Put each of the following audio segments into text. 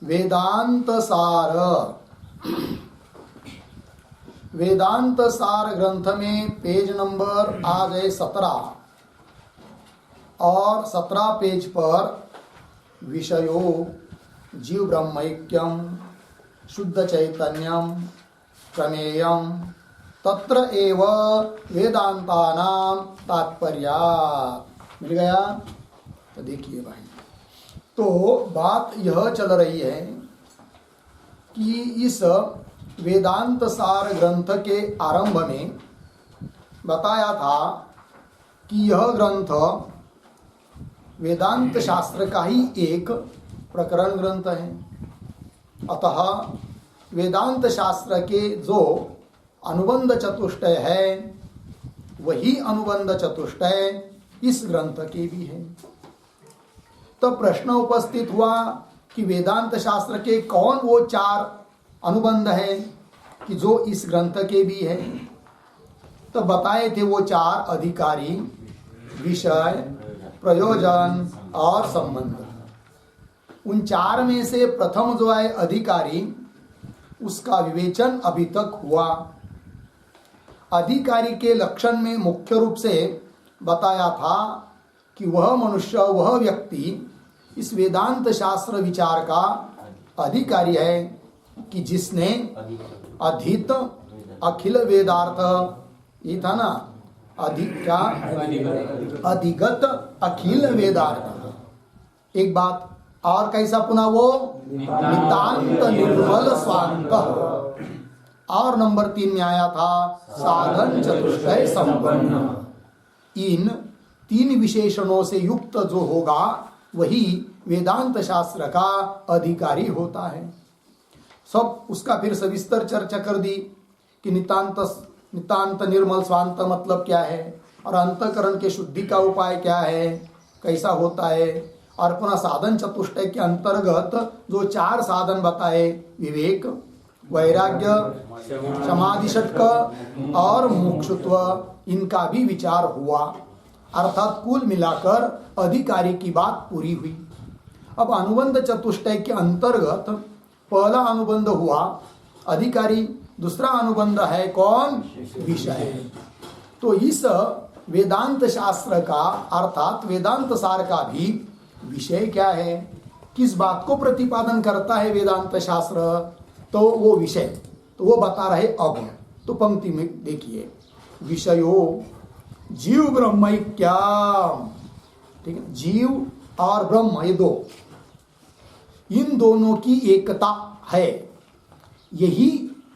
वेदांत सार। वेदांत सार ग्रंथ में पेज नंबर आ गए 17 और 17 पेज पर विषयो जीव ब्रह्मैक्यम शुद्ध चैतन्यम प्रमेयम तत्र एव वेदांतानां तात्पर्यात् मिल गया। तो देखिए भाई, तो बात यह चल रही है कि इस वेदांत सार ग्रंथ के आरंभ में बताया था कि यह ग्रंथ वेदांत शास्त्र का ही एक प्रकरण ग्रंथ है। अतः वेदांत शास्त्र के जो अनुबंध चतुष्टय है वही अनुबंध चतुष्टय इस ग्रंथ के भी है। तो प्रश्न उपस्थित हुआ कि वेदांत शास्त्र के कौन वो 4 अनुबंध है कि जो इस ग्रंथ के भी है। तो बताए थे वो 4 अधिकारी, विषय, प्रयोजन और संबंध। उन 4 में से प्रथम जो है अधिकारी, उसका विवेचन अभी तक हुआ। अधिकारी के लक्षण में मुख्य रूप से बताया था कि वह मनुष्य, वह व्यक्ति इस वेदांत शास्त्र विचार का अधिकारी है कि जिसने अधीत अखिल वेदार्थ, ये था ना, अधिगत अखिल वेदार्थ। एक बात और कैसा पुनः वो नितांत निर्मल स्वांत। और नंबर 3 में आया था साधन चतुष्टय संपन्न। इन 3 विशेषणों से युक्त जो होगा वही वेदांत शास्त्र का अधिकारी होता है। सब उसका फिर सविस्तर चर्चा कर दी कि नितांत निर्मल स्वांत मतलब क्या है और अंतःकरण के शुद्धि का उपाय क्या है, कैसा होता है। और पुनः साधन चतुष्टय के अंतर्गत जो 4 साधन बताए, विवेक, वैराग्य, समाधि षटक और मोक्षत्व, इनका भी विचार हुआ। अर्थात कुल मिलाकर अधिकारी की बात पूरी हुई। अब अनुबंध चतुष्टय के अंतर्गत पहला अनुबंध हुआ अधिकारी, दूसरा अनुबंध है कौन, विषय। तो इस वेदांत शास्त्र का अर्थात वेदांत सार का भी विषय क्या है, किस बात को प्रतिपादन करता है वेदांत शास्त्र, तो वो विषय तो वो बता रहे। अब तो पंक्ति में देखिए, विषयो जीव ब्रह्मैक्यम, ठीक है, जीव और ब्रह्म ये 2, इन दोनों की एकता है, यही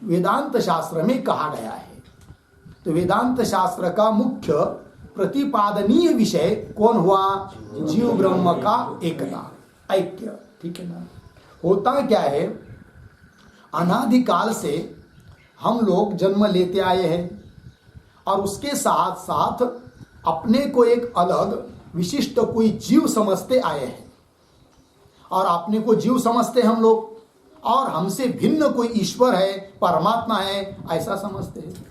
वेदांत शास्त्र में कहा गया है। तो वेदांत शास्त्र का मुख्य प्रतिपादनीय विषय कौन हुआ, जीव ब्रह्म का एकता, ऐक्य, ठीक है ना। होता क्या है, अनादिकाल से हम लोग जन्म लेते आए हैं और उसके साथ साथ अपने को एक अलग विशिष्ट कोई जीव समझते आए हैं। और अपने को जीव समझते हम लोग और हमसे भिन्न कोई ईश्वर है, परमात्मा है, ऐसा समझते हैं।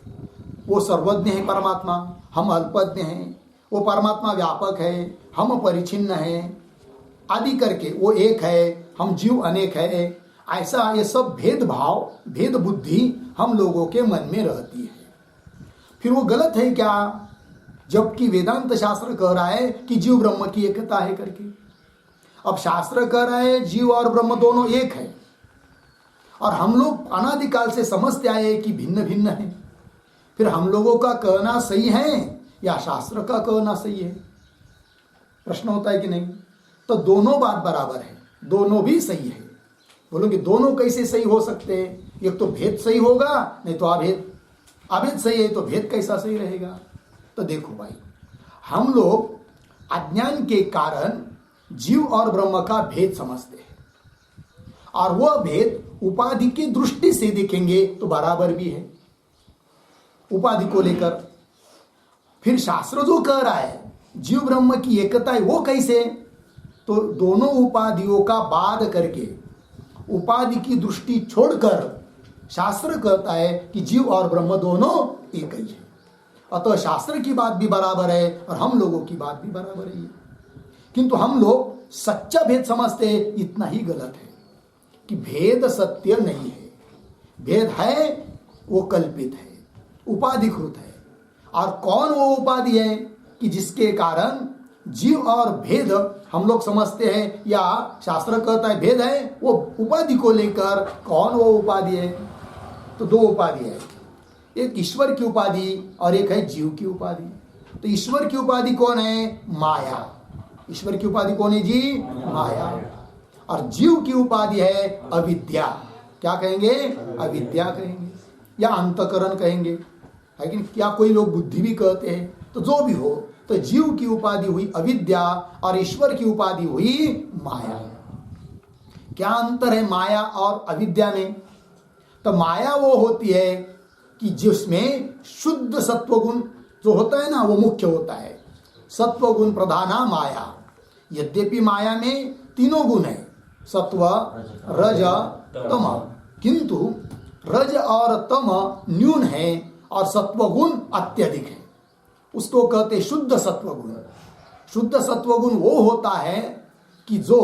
वो सर्वज्ञ है परमात्मा, हम अल्पज्ञ हैं। वो परमात्मा व्यापक है, हम परिचिन्न हैं, आदि करके वो एक है, हम जीव अनेक है। ऐसा ये सब भेदभाव, भेद बुद्धि हम लोगों के मन में रहती है। फिर वो गलत है क्या, जबकि वेदांत शास्त्र कह रहा है कि जीव ब्रह्म की एकता है करके। अब शास्त्र कह रहा है जीव और ब्रह्म दोनों एक है और हम लोग अनादिकाल से समझते आए कि भिन्न भिन्न है। फिर हम लोगों का कहना सही है या शास्त्र का कहना सही है, प्रश्न होता है कि नहीं। तो दोनों बात बराबर है, दोनों भी सही है। बोलोगे दोनों कैसे सही हो सकते हैं, एक तो भेद सही होगा, नहीं तो अभेद। अभेद सही है तो भेद कैसा सही रहेगा। तो देखो भाई, हम लोग अज्ञान के कारण जीव और ब्रह्म का भेद समझते हैं और वह भेद उपाधि की दृष्टि से देखेंगे तो बराबर भी है उपाधि को लेकर। फिर शास्त्र जो कह रहा है जीव ब्रह्म की एकता है, वो कैसे, तो दोनों उपाधियों का बाद करके उपाधि की दृष्टि छोड़कर शास्त्र कहता है कि जीव और ब्रह्म दोनों एक ही है। अतः शास्त्र की बात भी बराबर है और हम लोगों की बात भी बराबर है। किंतु हम लोग सच्चा भेद समझते हैं, इतना ही गलत है। कि भेद सत्य नहीं है, भेद है वो कल्पित है, उपाधिकृत है। और कौन वो उपाधि है कि जिसके कारण जीव और भेद हम लोग समझते हैं या शास्त्र कहता है भेद है, वो उपाधि को लेकर कौन वो उपाधि है? तो दो उपाधि है, एक ईश्वर की उपाधि और एक है जीव की उपाधि। तो ईश्वर की उपाधि कौन है? माया। ईश्वर की उपाधि कौन है जी? माया। और जीव की उपाधि है अविद्या। क्या कहेंगे? अविद्या कहेंगे या अंतकरण कहेंगे, है कि क्या कोई लोग बुद्धि भी कहते हैं। तो जो भी हो, तो जीव की उपाधि हुई अविद्या और ईश्वर की उपाधि हुई माया। क्या अंतर है माया और अविद्या में? तो माया वो होती है कि जिसमें शुद्ध सत्वगुण जो होता है ना, वो मुख्य होता है। सत्वगुण प्रधाना माया। यद्यपि माया में तीनों गुण है, सत्व रज तम, किंतु रज और तम न्यून है और सत्वगुण अत्यधिक है। उसको कहते शुद्ध सत्वगुण। शुद्ध सत्वगुण वो होता है कि जो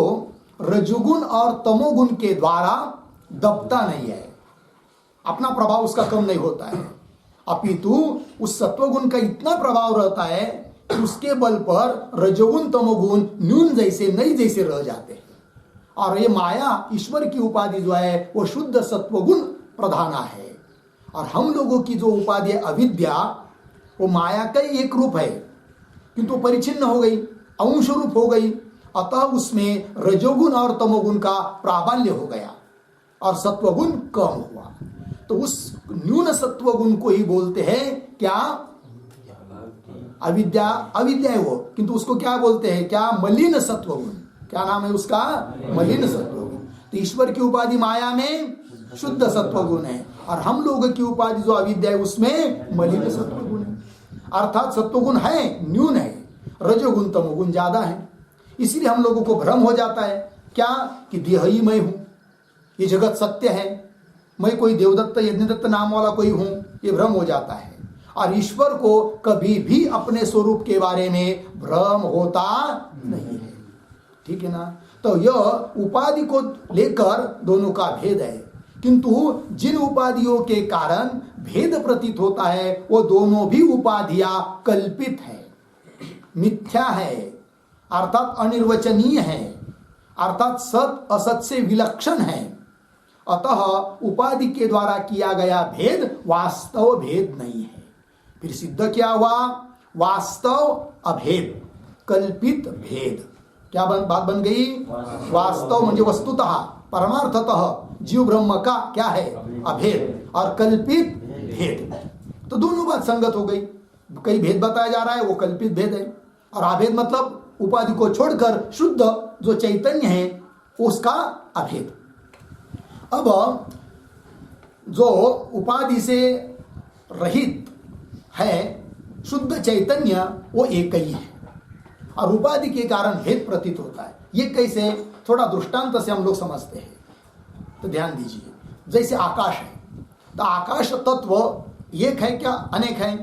रजोगुण और तमोगुण के द्वारा दबता नहीं है, अपना प्रभाव उसका कम नहीं होता है, अपितु उस सत्वगुण का इतना प्रभाव रहता है कि उसके बल पर रजोगुण तमोगुण न्यून जैसे नहीं जैसे रह जाते हैं। और ये माया ईश्वर की उपाधि जो है वो शुद्ध सत्वगुण प्रधाना है। और हम लोगों की जो उपाधि है अविद्या, वो माया का ही एक रूप है, किंतु परिचिन्न हो गई, अंश रूप हो गई। अतः उसमें रजोगुण और तमोगुण का प्राबल्य हो गया और सत्वगुण कम हुआ। तो उस न्यून सत्वगुण को ही बोलते हैं क्या? अविद्या। अविद्या है वो, किंतु उसको क्या बोलते हैं? क्या? मलिन सत्वगुण। क्या नाम है उसका? मलिन सत्वगुण। तो ईश्वर की उपाधि माया में शुद्ध सत्वगुण है और हम लोगों की उपाधि जो अविद्या है उसमें मलिन सत्वगुण है। अर्थात सत्वगुण है न्यून है, रजोगुण तमोगुण ज्यादा है। इसीलिए हम लोगों को भ्रम हो जाता है क्या? कि देह ही मैं हूं, ये जगत सत्य है, मैं कोई देवदत्त यज्ञदत्त नाम वाला कोई हूं, ये भ्रम हो जाता है। और ईश्वर को कभी भी अपने स्वरूप के बारे में भ्रम होता नहीं है। ठीक है ना? तो यह उपाधि को लेकर दोनों का भेद है, किंतु जिन उपाधियों के कारण भेद प्रतीत होता है वो दोनों भी उपाधियां कल्पित है, मिथ्या है, अर्थात अनिर्वचनीय है, अर्थात सत असत से विलक्षण है। अतः उपाधि के द्वारा किया गया भेद वास्तव भेद नहीं है। फिर सिद्ध क्या हुआ? वास्तव अभेद, कल्पित भेद। क्या बात बन गई? वास्तव म्हणजे वस्तुतः परमार्थतः जीव ब्रह्म का क्या है? अभेद, और कल्पित भेद। तो दोनों बात संगत हो गई। कई भेद बताया जा रहा है वो कल्पित भेद है, और अभेद मतलब उपाधि को छोड़कर शुद्ध जो चैतन्य है उसका अभेद। अब जो उपाधि से रहित है शुद्ध चैतन्य वो एक ही है और उपाधि के कारण भेद प्रतीत होता है। ये कैसे? थोड़ा दृष्टांत से हम लोग समझते हैं। तो ध्यान दीजिए, जैसे आकाश है, तो आकाश तत्व एक है क्या अनेक है?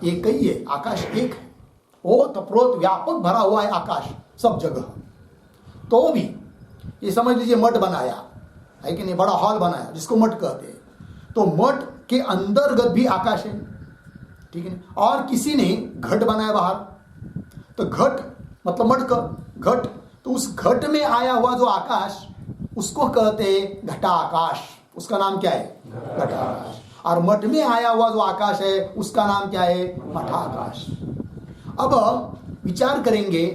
एक ही है। आकाश एक है, ओत प्रोत व्यापक भरा हुआ है आकाश सब जगह। तो भी ये समझ लीजिए मठ बनाया है कि नहीं, बड़ा हॉल बनाया जिसको मठ कहते हैं। तो मठ के अंतर्गत भी आकाश है, ठीक है। और किसी ने घट बनाया बाहर, तो घट मतलब मठ का घट, तो उस घट में आया हुआ जो आकाश उसको कहते हैं घटाकाश। उसका नाम क्या है? घटाकाश। और मठ में आया हुआ जो आकाश है उसका नाम क्या है? मठाकाश। अब विचार करेंगे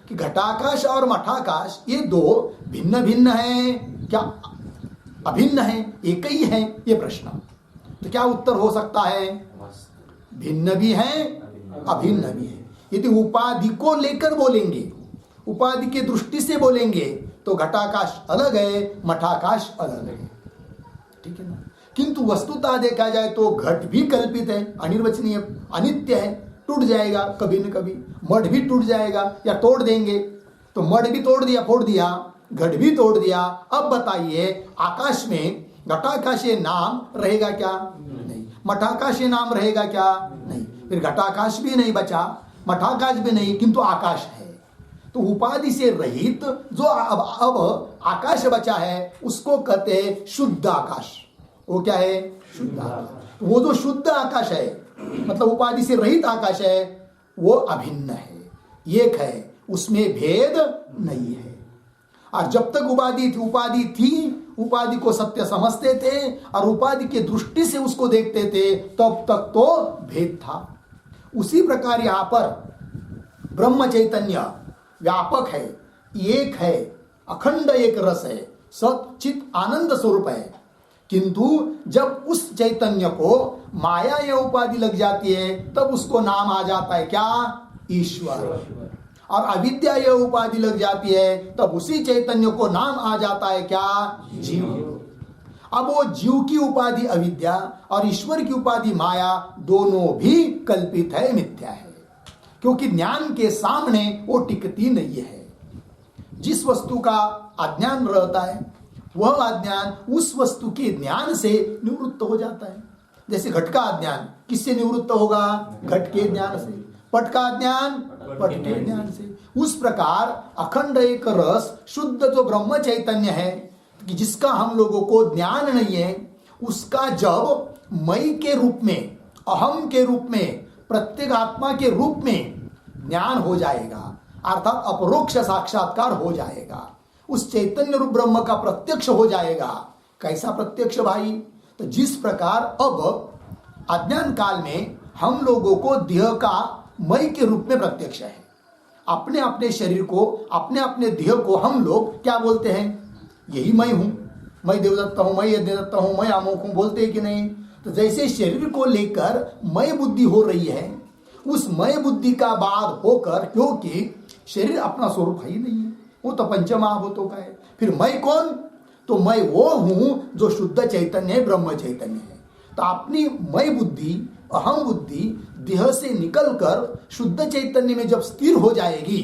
कि घटाकाश और मठाकाश ये दो भिन्न भिन्न हैं क्या अभिन्न है? एक ही है? ये प्रश्न। तो क्या उत्तर हो सकता है? भिन्न भी है अभिन्न भी है। यदि उपाधि को लेकर बोलेंगे, उपाधि की दृष्टि से बोलेंगे तो घटाकाश अलग है, मठाकाश अलग है, ठीक है ना। किंतु वस्तुतः देखा जाए तो घट भी कल्पित है, अनिर्वचनीय, अनित्य है, टूट जाएगा कभी न कभी। मठ भी टूट जाएगा या तोड़ देंगे, तो मठ भी तोड़ दिया, फोड़ दिया, घट भी तोड़ दिया। अब बताइए आकाश में घटाकाशीय नाम रहेगा क्या? नहीं। मठाकाशीय नाम रहेगा क्या? नहीं। फिर घटाकाश भी नहीं बचा, मठाकाश भी नहीं, किंतु आकाश है। तो उपाधि से रहित जो अब आकाश बचा है उसको कहते हैं शुद्ध आकाश। वो क्या है? शुद्ध आकाश। वो जो शुद्ध आकाश है मतलब उपाधि से रहित आकाश है वो अभिन्न है, एक है, उसमें भेद नहीं है। और जब तक उपाधि थी उपाधि को सत्य समझते थे और उपाधि के दृष्टि से उसको देखते थे तब तक तो भेद था। उसी प्रकार यहां पर ब्रह्म चैतन्य व्यापक है, एक है, अखंड एक रस है, सत चित आनंद स्वरूप है। किंतु जब उस चैतन्य को माया या उपाधि लग जाती है तब उसको नाम आ जाता है क्या? ईश्वर। और अविद्या या उपाधि लग जाती है तब उसी चैतन्य को नाम आ जाता है क्या? जीव। अब वो जीव की उपाधि अविद्या और ईश्वर की उपाधि माया दोनों भी कल्पित है, मिथ्या है, क्योंकि ज्ञान के सामने वो टिकती नहीं है। जिस वस्तु का अज्ञान रहता है वह अज्ञान उस वस्तु के ज्ञान से निवृत्त हो जाता है। जैसे घट का अज्ञान किससे निवृत्त होगा? घट के ज्ञान से। पट का ज्ञान पट के ज्ञान से। उस प्रकार अखंड एक रस शुद्ध जो ब्रह्म चैतन्य है कि जिसका हम लोगों को ज्ञान नहीं है, उसका जब मई के रूप में, अहम के रूप में, प्रत्येक आत्मा के रूप में ज्ञान हो जाएगा अर्थात अपरोक्ष साक्षात्कार हो जाएगा, उस चैतन्य रूप ब्रह्म का प्रत्यक्ष हो जाएगा। कैसा प्रत्यक्ष भाई? तो जिस प्रकार अब अज्ञान काल में हम लोगों को देह का मई के रूप में प्रत्यक्ष है, अपने अपने शरीर को, अपने अपने देह को हम लोग क्या बोलते हैं? यही मैं हूं, मैं देवदत्त हूं, मैं यज्ञदत्त हूं, मैं अमुक हूं, बोलते हैं कि नहीं? तो जैसे शरीर को लेकर मय बुद्धि हो रही है, उस मय बुद्धि का बाद होकर, क्योंकि शरीर अपना स्वरूप है ही नहीं है, वो तो पंचमहाभूतों का है, फिर मैं कौन? तो मैं वो हूं जो शुद्ध चैतन्य है, ब्रह्म चैतन्य है। तो अपनी मय बुद्धि, अहम बुद्धि देह से निकलकर शुद्ध चैतन्य में जब स्थिर हो जाएगी,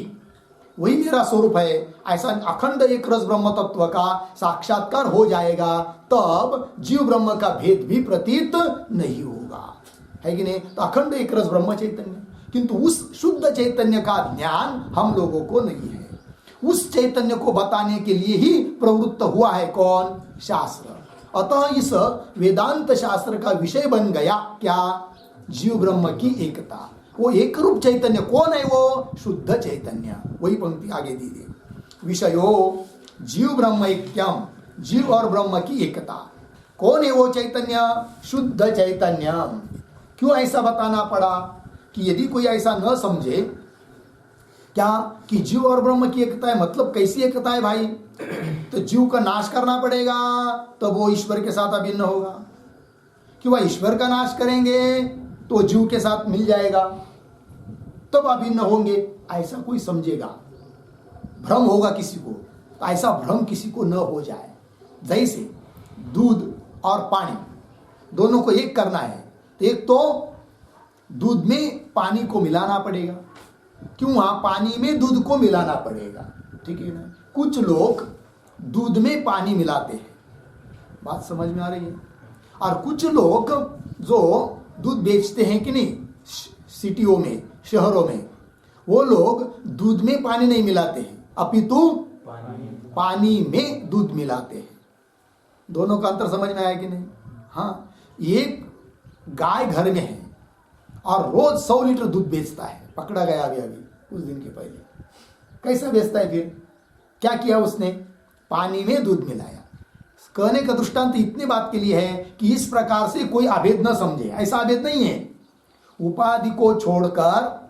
वही मेरा स्वरूप है, ऐसा अखंड एक रस ब्रह्म तत्व का साक्षात्कार हो जाएगा, तब जीव ब्रह्म का भेद भी प्रतीत नहीं होगा, है कि नहीं? तो अखंड एक रस ब्रह्म चैतन्य, किंतु उस शुद्ध चैतन्य का ज्ञान हम लोगों को नहीं है। उस चैतन्य को बताने के लिए ही प्रवृत्त हुआ है कौन? शास्त्र। अतः इस वेदांत शास्त्र का विषय बन गया क्या? जीव ब्रह्म की एकता। वो एक रूप चैतन्य कौन है? वो शुद्ध चैतन्य। वही पंक्ति आगे दीजिए, विषयो जीव ब्रह्म ऐक्यम, जीव और ब्रह्म की एकता। कौन है वो चैतन्य? शुद्ध चैतन्य। क्यों ऐसा बताना पड़ा? कि यदि कोई ऐसा न समझे क्या कि जीव और ब्रह्म की एकता है, मतलब कैसी एकता है भाई? तो जीव का नाश करना पड़ेगा तो वो ईश्वर के साथ अभिन्न होगा, कि वह ईश्वर का नाश करेंगे तो जीव के साथ मिल जाएगा, तब अभिन्न होंगे, ऐसा कोई समझेगा, भ्रम होगा किसी को। तो ऐसा भ्रम किसी को न हो जाए। जैसे दूध और पानी दोनों को एक करना है, तो एक तो दूध में पानी को मिलाना पड़ेगा, क्यों? वहां पानी में दूध को मिलाना पड़ेगा, ठीक है ना? कुछ लोग दूध में पानी मिलाते हैं, बात समझ में आ रही है? और कुछ लोग जो दूध बेचते हैं कि नहीं, सिटियों में, शहरों में, वो लोग दूध में पानी नहीं मिलाते हैं, अपितु पानी में दूध मिलाते हैं। दोनों का अंतर समझ में आया कि नहीं? हाँ, एक गाय घर में है और रोज 100 लीटर दूध बेचता है, पकड़ा गया अभी कुछ दिन के पहले। कैसा बेचता है? फिर क्या किया उसने? पानी में दूध मिलाया। कहने का दृष्टांत इतनी बात के लिए है कि इस प्रकार से कोई अभेद न समझे, ऐसा अभेद नहीं है। उपाधि को छोड़कर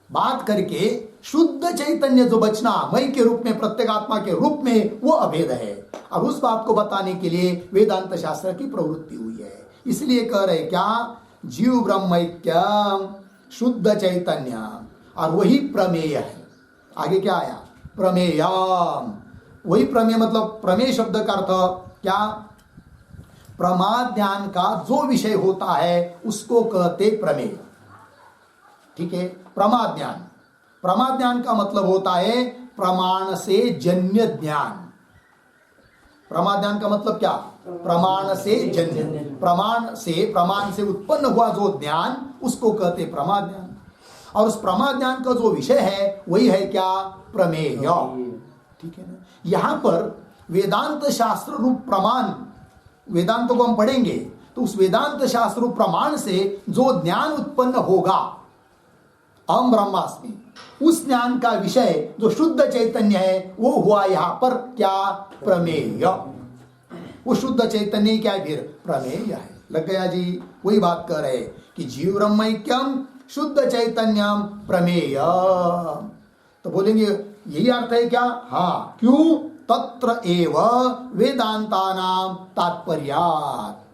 बात करके शुद्ध चैतन्य जो बचना, मई के रूप में, प्रत्येक आत्मा के रूप में, वो अभेद है। और उस बात को बताने के लिए वेदांत शास्त्र की प्रवृत्ति हुई है। इसलिए कह रहे क्या? जीव ब्रह्मैक्यम, शुद्ध चैतन्य, और वही प्रमेय है। आगे क्या आया? प्रमेयम। वही प्रमेय, मतलब प्रमेय शब्द का अर्थ क्या? प्रमाद्यान का जो विषय होता है उसको कहते प्रमेय, ठीक है? प्रमाद्यान, प्रमाद्यान का मतलब होता है प्रमाण से जन्य ज्ञान। प्रमाद्यान का मतलब क्या? प्रमाण से जन्य, प्रमाण से उत्पन्न हुआ जो ज्ञान, उसको कहते प्रमाद्यान। और उस प्रमाद्यान का जो विषय है वही है क्या? प्रमेय, ठीक है ना? यहां पर वेदांत शास्त्र रूप प्रमाण, वेदांत को हम पढ़ेंगे तो उस वेदांत शास्त्र रूप प्रमाण से जो ज्ञान उत्पन्न होगा अहम ब्रह्मास्मि, उस ज्ञान का विषय जो शुद्ध चैतन्य है वो हुआ यहां पर क्या? प्रमेय। वो शुद्ध चैतन्य क्या है? फिर प्रमेय है। लग गया जी? वही बात कर रहे कि जीव ब्रह्मैक्यम शुद्ध चैतन्यम प्रमेय। तो बोलेंगे यही अर्थ है क्या? हाँ। क्यों? तत्र एव वेदांतानाम तात्पर्यात्,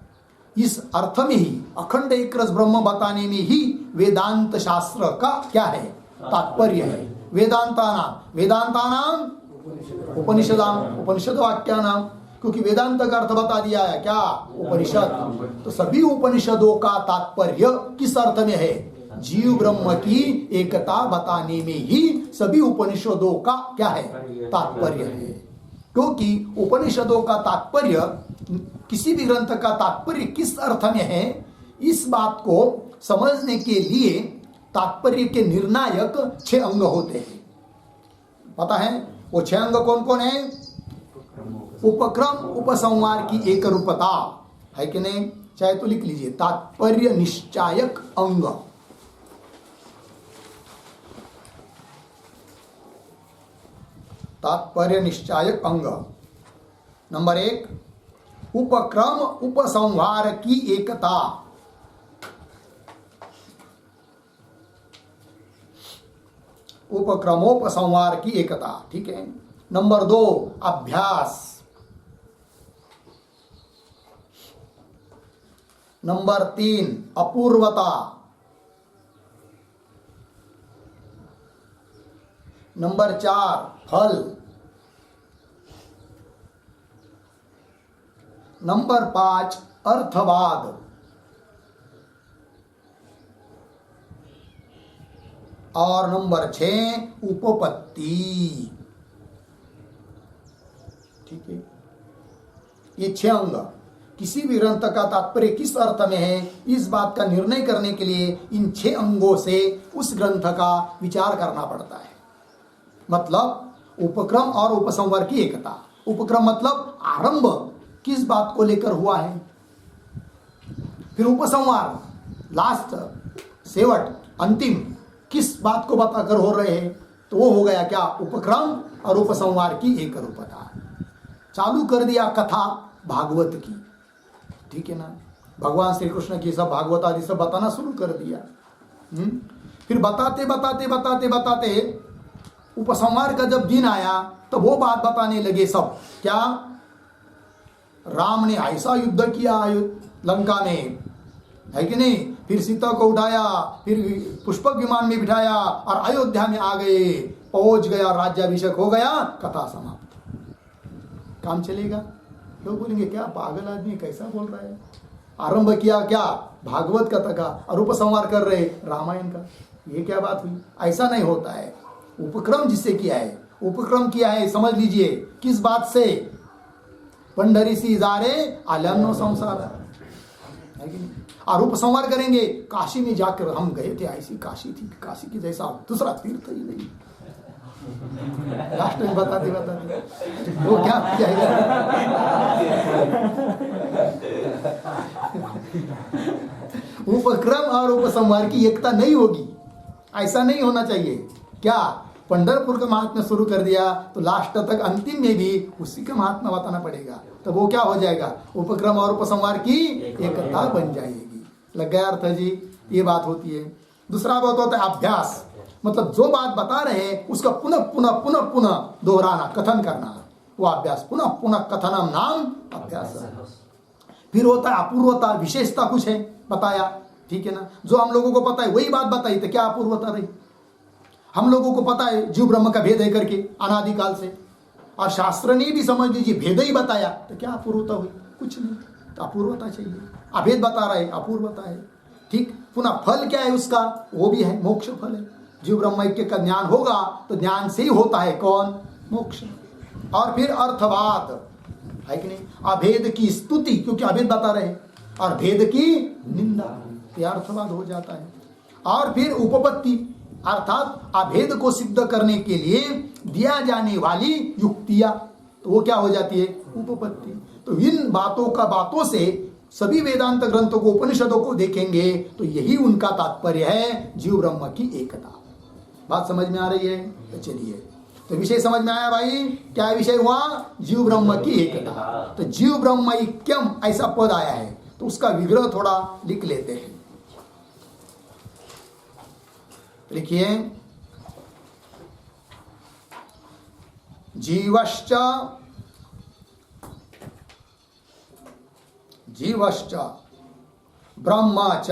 इस अर्थ में ही अखंड एक रस ब्रह्म बताने में ही वेदांत शास्त्र का क्या है? तात्पर्य है। वेदांतानाम उपनिषदाम, उपनिषद वाक्या नाम, क्योंकि वेदांत का अर्थ बता दिया है क्या? उपनिषद। तो सभी उपनिषदों का तात्पर्य किस अर्थ में है? जीव ब्रह्म की एकता बताने में ही सभी उपनिषदों का क्या है? तात्पर्य है। क्योंकि उपनिषदों का तात्पर्य, किसी भी ग्रंथ का तात्पर्य किस अर्थ में है, इस बात को समझने के लिए तात्पर्य के निर्णायक 6 अंग होते हैं। पता है वो 6 अंग कौन कौन है? उपक्रम उपसंहार की एक रूपता है कि नहीं? चाहे तो लिख लीजिए, तात्पर्य निश्चायक अंग। तात्पर्य निश्चायक अंग नंबर 1, उपक्रम उपसंहार की एकता। उपक्रमोपसंहार की एकता, ठीक है। नंबर 2, अभ्यास। नंबर 3, अपूर्वता। नंबर 4, फल। नंबर 5, अर्थवाद। और नंबर 6, उपपत्ति। ठीक है, ये 6 अंग किसी भी ग्रंथ का तात्पर्य किस अर्थ में है, इस बात का निर्णय करने के लिए इन 6 अंगों से उस ग्रंथ का विचार करना पड़ता है। मतलब उपक्रम और उपसंहार की एकता। उपक्रम मतलब आरंभ किस बात को लेकर हुआ है, फिर उपसंहार लास्ट, सेवट, अंतिम किस बात को बताकर हो रहे हैं, तो वो हो गया क्या? उपक्रम और उपसंहार की एक रूपता। चालू कर दिया कथा भागवत की, ठीक है ना, भगवान श्री कृष्ण की सब भागवत आदि सब बताना शुरू कर दिया। फिर बताते बताते बताते बताते उपसंहार का जब दिन आया तो वो बात बताने लगे सब, क्या राम ने ऐसा युद्ध किया लंका में, है कि नहीं, फिर सीता को उठाया, फिर पुष्पक विमान में बिठाया और अयोध्या में आ गए, पहुंच गया, राज्याभिषेक हो गया, कथा समाप्त। काम चलेगा? लोग बोलेंगे क्या पागल आदमी कैसा बोल रहा है, आरंभ किया क्या भागवत कथा का और उपसंहार कर रहे रामायण का, ये क्या बात हुई? ऐसा नहीं होता है। उपक्रम जिससे किया है, उपक्रम किया है, समझ लीजिए किस बात से, पंडरी सी जारे आलम्नो संसार, है कि नहीं। और उपसंहार करेंगे, काशी में जाकर हम गए थे, ऐसी काशी थी, काशी की जैसा दूसरा तीर्थ ही नहीं। लास्ट में बताते बताते वो क्या जाएगा। उपक्रम और उपसंहार की एकता नहीं होगी, ऐसा नहीं होना चाहिए। क्या पंढरपुर का महात्म्य शुरू कर दिया तो लास्ट तक अंतिम में भी उसी का महात्म्य बताना पड़ेगा, तो वो क्या हो जाएगा? उपक्रम और उपसंहार की एकता बन जाएगी। लग गया अर्थ जी? ये बात होती है। दूसरा बात होता है अभ्यास, मतलब जो बात बता रहे हैं उसका पुनः पुनः पुनः पुनः दोहराना, कथन करना, वो अभ्यास। पुनः पुनः कथनम नाम अभ्यास। फिर होता है अपूर्वता, विशेषता कुछ है बताया, ठीक है ना, जो हम लोगों को पता है वही बात बताई, तो क्या अपूर्वता रही? हम लोगों को पता है जीव ब्रह्म का भेद है करके अनादिकाल से, और शास्त्र ने भी समझ लीजिए भेद ही बताया, तो क्या अपूर्वता हुई? कुछ नहीं, तो अपूर्वता चाहिए। अभेद बता रहा है, अपूर्वता है, ठीक। पुनः फल क्या है उसका? वो भी है, मोक्ष फल है। जीव ब्रह्म ऐक्य का ज्ञान होगा तो ज्ञान से ही होता है कौन? मोक्ष। और फिर अर्थवाद, है कि नहीं, अभेद की स्तुति, क्योंकि अभेद बता रहे, और भेद की निंदा, यह अर्थवाद हो जाता है। और फिर उपपत्ति, अर्थात अभेद को सिद्ध करने के लिए दिया जाने वाली युक्तियां, तो वो क्या हो जाती है? उपपत्ति। तो इन बातों से सभी वेदांत ग्रंथों को, उपनिषदों को देखेंगे तो यही उनका तात्पर्य है, जीव ब्रह्म की एकता। बात समझ में आ रही है? तो चलिए, तो विषय समझ में आया भाई? क्या विषय हुआ? जीव ब्रह्म की एकता। तो जीव ब्रह्म ऐक्यम ऐसा पद आया है, तो उसका विग्रह थोड़ा लिख लेते हैं। लिखिए, जीवश्च ब्रह्म च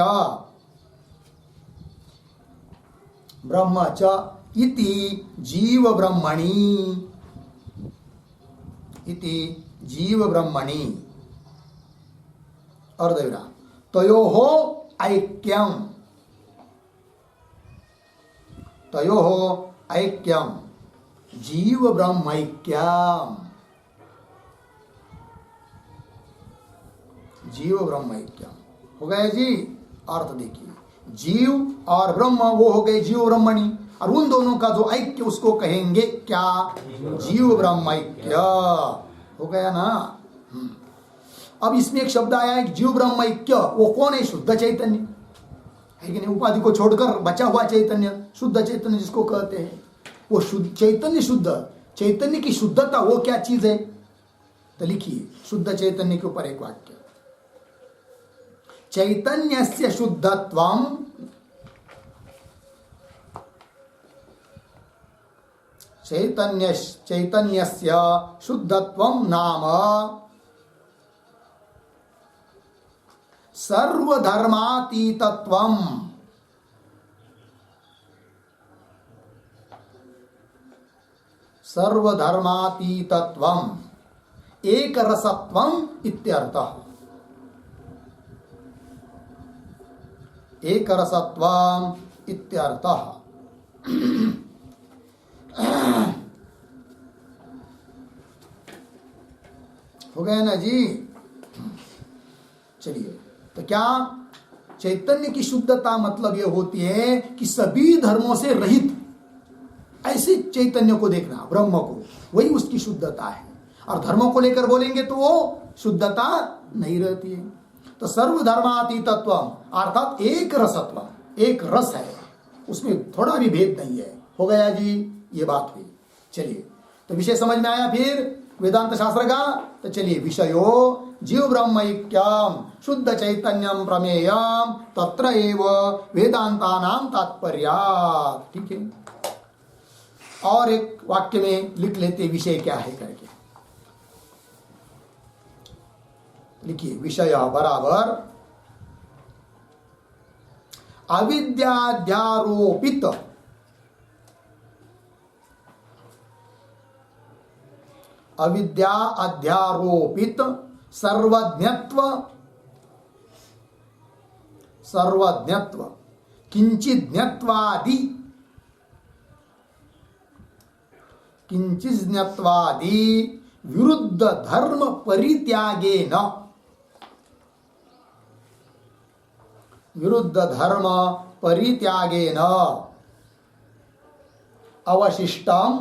इति जीव ब्रह्मणि अर्धविराम तयोः ऐक्यम जीव ब्रह्मैक्यम। जीव ब्रह्मैक्यम हो गया जी। अर्थ देखिए, जीव और ब्रह्म वो हो गए जीव ब्रह्मणि, और उन दोनों का जो ऐक्य उसको कहेंगे क्या? जीव ब्रह्मैक्य हो गया ना। अब इसमें एक शब्द आया है जीव ब्रह्मैक्य। वो कौन है? शुद्ध चैतन्य है कि नहीं? उपाधि को छोड़कर बचा हुआ चैतन्य, शुद्ध चैतन्य जिसको कहते हैं, वो शुद्ध चैतन्य। शुद्ध चैतन्य की शुद्धता वो क्या चीज है? तो लिखिए, शुद्ध चैतन्य के ऊपर एक वाक्य, चैतन्यस्य शुद्धत्वं चैतन्यस्य शुद्धत्वं नाम सर्वधर्मातीतत्वं। सर्वधर्मातीतत्वं एकरसत्वं इत्यर्थः। एकरसत्वं इत्यर्थः। हो गया ना जी? चलिए, तो क्या चैतन्य की शुद्धता मतलब यह होती है कि सभी धर्मों से रहित ऐसे चैतन्य को देखना, ब्रह्म को, वही उसकी शुद्धता है। और धर्मों को लेकर बोलेंगे तो वो शुद्धता नहीं रहती है। तो सर्वधर्मातीतत्व अर्थात एक रसत्व, एक रस है, उसमें थोड़ा भी भेद नहीं है। हो गया जी, ये बात हुई। चलिए, तो विषय समझ में आया फिर वेदांत शास्त्र का? तो चलिए, विषयो जीव ब्रह्मैक्यम शुद्ध चैतन्यम प्रमेयम तत्र एव वेदांतानां तात्पर्यात्। ठीक है, और एक वाक्य में लिख लेते विषय क्या है करके। लिखिए, विषय बराबर अविद्याध्यारोपित अविद्या अध्यारोपित सर्वज्ञत्व किंचिज्ञत्वादि विरुद्ध धर्म परित्यागेन अवशिष्टम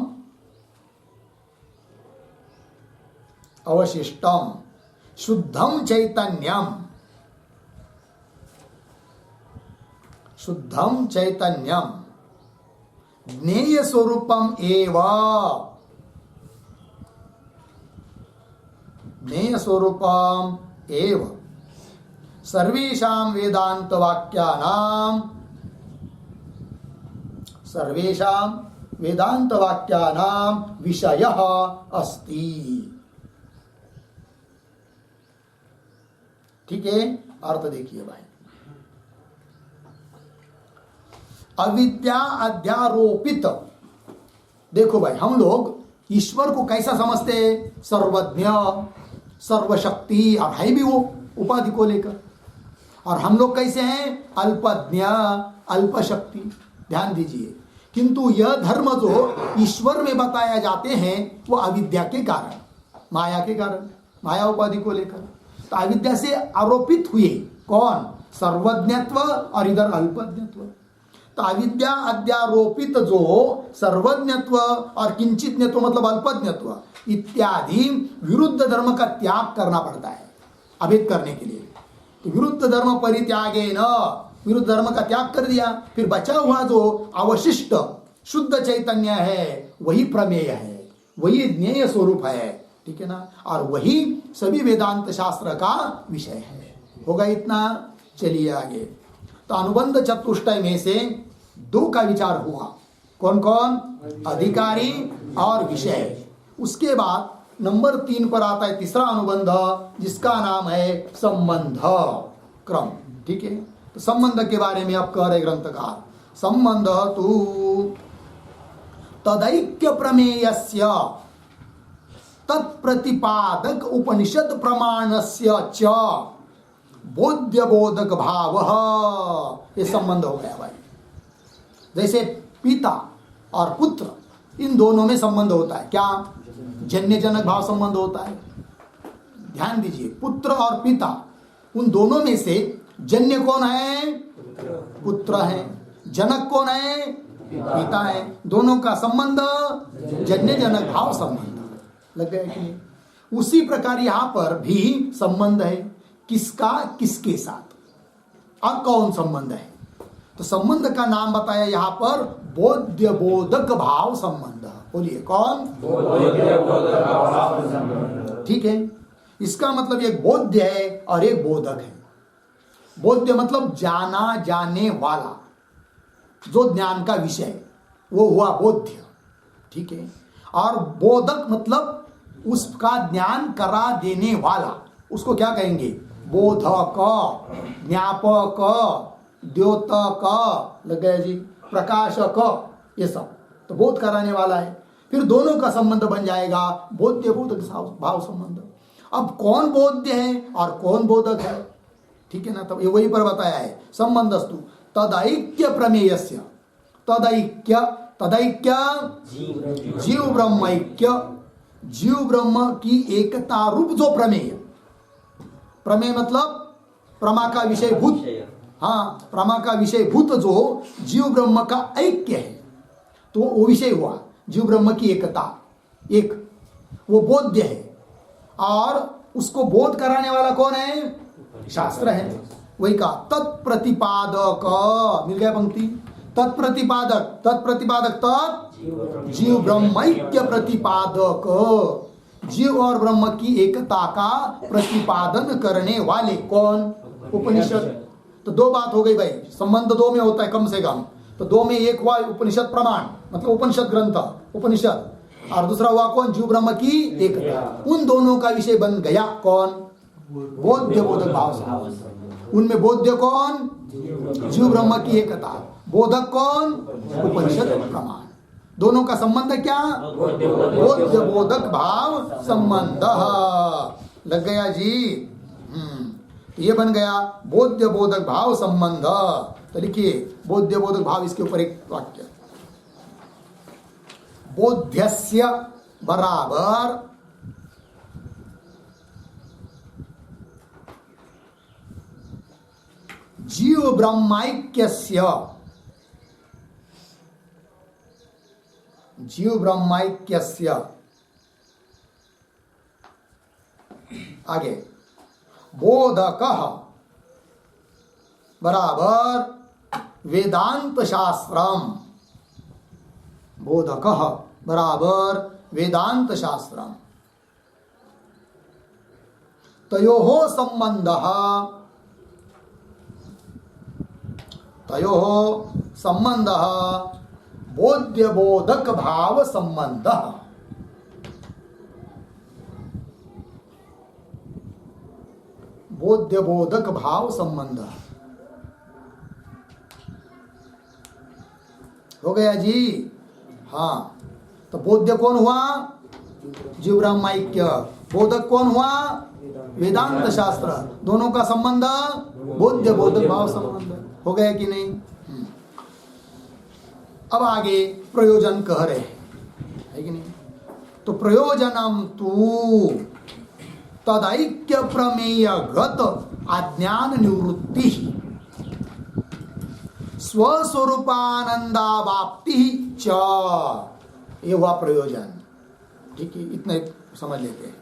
शुद्धम चैतन्यम ज्ञेय स्वरूपम एव सर्वेषां वेदांत वाक्यानां विषयः अस्ति। ठीक है, अर्थ देखिए भाई। अविद्या अध्यारोपित, देखो भाई, हम लोग ईश्वर को कैसा समझते हैं? सर्वज्ञ, सर्वशक्ति, और है भी वो उपाधि को लेकर। और हम लोग कैसे हैं? अल्पज्ञ, अल्पशक्ति। ध्यान दीजिए, किंतु यह धर्म जो ईश्वर में बताया जाते हैं वो अविद्या के कारण, माया के कारण, माया उपाधि को लेकर। तो अविद्या से आरोपित हुए कौन? सर्वज्ञत्व और इधर अल्पज्ञत्व। तो ताविद्या अध्यारोपित जो सर्वज्ञत्व और किंचितत्व मतलब अल्पज्ञत्व इत्यादि विरुद्ध धर्म का त्याग करना पड़ता है अभेद करने के लिए। तो विरुद्ध धर्म परित्यागे न, विरुद्ध धर्म का त्याग कर दिया, फिर बचा हुआ जो अवशिष्ट शुद्ध चैतन्य है वही प्रमेय है, वही ज्ञेय स्वरूप है, ठीक है ना, और वही सभी वेदांत शास्त्र का विषय है। होगा इतना। चलिए आगे। तो अनुबंध चतुष्टय में से दो का विचार हुआ, कौन कौन? अधिकारी और विषय। उसके बाद नंबर 3 पर आता है तीसरा अनुबंध जिसका नाम है संबंध क्रम, ठीक है। तो संबंध के बारे में अब कह रहे ग्रंथकार, संबंध तू तदैक्य प्रमेयस्य तत्प्रतिपादक उपनिषद प्रमाणस्य च बोध्य बोधक भाव, ये संबंध हो गया भाई। जैसे पिता और पुत्र इन दोनों में संबंध होता है, क्या? जन्य जनक भाव संबंध होता है। ध्यान दीजिए, पुत्र और पिता उन दोनों में से जन्य कौन है? पुत्र है। जनक कौन है? पिता है। दोनों का संबंध जन्य जनक भाव संबंध। लग गया कि नहीं? उसी प्रकार यहां पर भी संबंध है, किसका? किसके साथ, और कौन संबंध है? तो संबंध का नाम बताया यहां पर बोध्य बोधक भाव संबंध। बोलिए कौन? बोध्य बोधक भाव संबंध। ठीक है, इसका मतलब एक बोध्य है और एक बोधक है। बोध्य मतलब जाना जाने वाला, जो ज्ञान का विषय, वो हुआ बोध्य, ठीक है। और बोधक मतलब उसका ज्ञान करा देने वाला, उसको क्या कहेंगे? बोधक, ज्ञापक, द्योतक, लग गया जी, प्रकाशक, ये सब तो बोध कराने वाला है। फिर दोनों का संबंध बन जाएगा बोध्य बोधक भाव संबंध। अब कौन बोध्य है और कौन बोधक है, ठीक है ना। तब ये वही पर बताया है, संबंधस्तु तदैक्य प्रमेयस्य, तदैक्य, तदैक्य जीव ब्रह्मैक्य, जीव ब्रह्म की एकता रूप जो प्रमेय, प्रमेय मतलब प्रमा का विषय भूत, हाँ, प्रमा का विषय भूत जो जीव ब्रह्म का ऐक्य है, तो वो विषय हुआ जीव ब्रह्म की एकता, एक वो बोध्य है। और उसको बोध कराने वाला कौन है? शास्त्र है। वही का तत्प्रतिपादक, मिल गया पंक्ति, तत्प्रतिपादक, तत्प्रतिपादक तत् जीव ब्रह्मैक्य प्रतिपादक, जीव और ब्रह्म की एकता का प्रतिपादन करने वाले कौन? उपनिषद। तो दो बात हो गई भाई, संबंध दो में होता है कम से कम, तो दो में एक हुआ उपनिषद प्रमाण मतलब उपनिषद ग्रंथ उपनिषद, और दूसरा हुआ कौन? जीव ब्रह्म की एकता। उन दोनों का विषय बन गया कौन? बोध्य बोधक भाव। उनमें बोध्य कौन? जीव ब्रह्म की एकता। बोधक कौन? उपनिषद प्रमाण। दोनों का संबंध क्या? बोध्य बोधक भाव संबंध। लग गया जी। ये बन गया बोध्य बोधक भाव संबंध। तो लिखिए बोध्य बोधक भाव, इसके ऊपर एक वाक्य, बोध्यस्य बराबर जीव ब्रह्मैक्यस्य, जीव ब्रह्मैक्यस्य, आगे बोधकः बराबर वेदांत शास्त्रम, बोधकः बराबर वेदांत शास्त्रम, तयोः संबंधः, तयोः संबंधः बोध्य बोधक भाव संबंधः। बोध्य बोधक भाव संबंध हो गया जी। हाँ, तो बोध्य कौन हुआ? जीव ब्रह्मैक्य। बोधक कौन हुआ? वेदांत शास्त्र। दोनों का संबंध बोध्य बोधक भाव संबंध। हो गया कि नहीं? अब आगे प्रयोजन कह रहे है कि नहीं? तो प्रयोजनम तू तदैक्य प्रमेयगत अज्ञान निवृत्ति स्वस्वरूपानंदावाप्ति च, ये हुआ प्रयोजन। ठीक है, इतना समझ लेते हैं।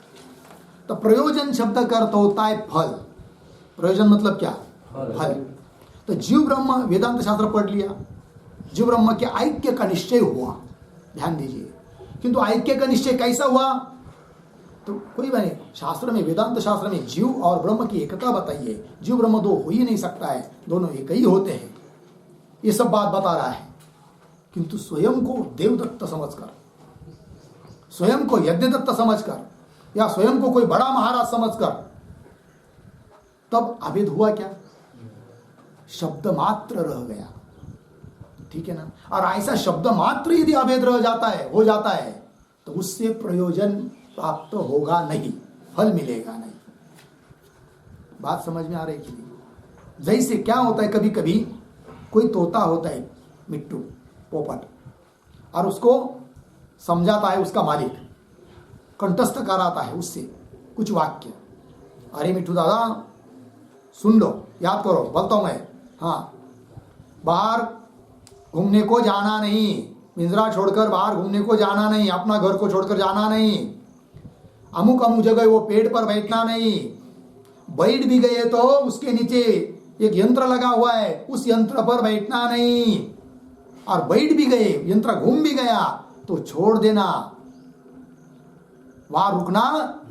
तो प्रयोजन शब्द का अर्थ होता है फल। प्रयोजन मतलब क्या? फल। तो जीव ब्रह्म, वेदांत शास्त्र पढ़ लिया, जीव ब्रह्म के ऐक्य का निश्चय हुआ, ध्यान दीजिए। किंतु ऐक्य का निश्चय कैसा हुआ? तो कोई बात नहीं, शास्त्र में, वेदांत शास्त्र में जीव और ब्रह्म की एकता बताइए। जीव ब्रह्म दो हो ही नहीं सकता है, दोनों एक ही होते हैं, ये सब बात बता रहा है। किंतु स्वयं को देवदत्त समझकर, स्वयं को यज्ञदत्त समझकर, या स्वयं को कोई बड़ा महाराज समझकर, तब अभेद हुआ क्या? शब्द मात्र रह गया। ठीक है ना? और ऐसा शब्द मात्र यदि अभेद रह जाता है, हो जाता है, तो उससे प्रयोजन प्राप्त होगा नहीं, फल मिलेगा नहीं। बात समझ में आ रही कि नहीं? जैसे क्या होता है, कभी कभी कोई तोता होता है, मिट्टू, पोपट, और उसको समझाता है उसका मालिक, कंठस्थ कराता है उससे कुछ वाक्य। अरे मिट्टू दादा सुन लो, याद करो, बोलता हूं मैं, हाँ, बाहर घूमने को जाना नहीं, पिंजरा छोड़कर बाहर घूमने को जाना नहीं, अपना घर को छोड़कर जाना नहीं, अमुक अमुक जगह वो पेड़ पर बैठना नहीं, बैठ भी गए तो उसके नीचे एक यंत्र लगा हुआ है, उस यंत्र पर बैठना नहीं, और बैठ भी गए, यंत्र घूम भी गया तो छोड़ देना, वहां रुकना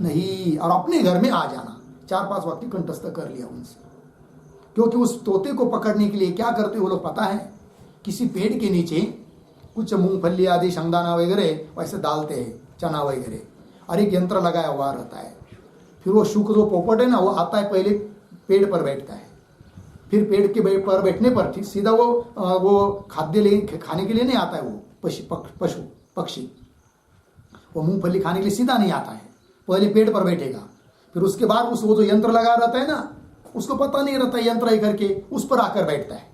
नहीं, और अपने घर में आ जाना। 4-5 वाक्य कंठस्थ कर लिया उनसे। क्योंकि उस तोते को पकड़ने के लिए क्या करते वो लोग पता है? किसी पेड़ के नीचे कुछ मूंगफली आदि, शंगदाना वगैरह वैसे डालते हैं, चना वगैरह, और एक यंत्र लगाया हुआ रहता है। फिर वो शुक जो पोपट है ना, वो आता है, पहले पेड़ पर बैठता है, फिर पेड़ के पर बैठने पर ठीक सीधा वो खाद्य खाने के लिए नहीं आता है, वो पशु पक्षी वो मूंगफली खाने के लिए सीधा नहीं आता है, पहले पेड़ पर बैठेगा, फिर उसके बाद वो जो यंत्र लगा रहता है ना, उसको पता नहीं रहता यंत्र है करके, उस पर आकर बैठता है।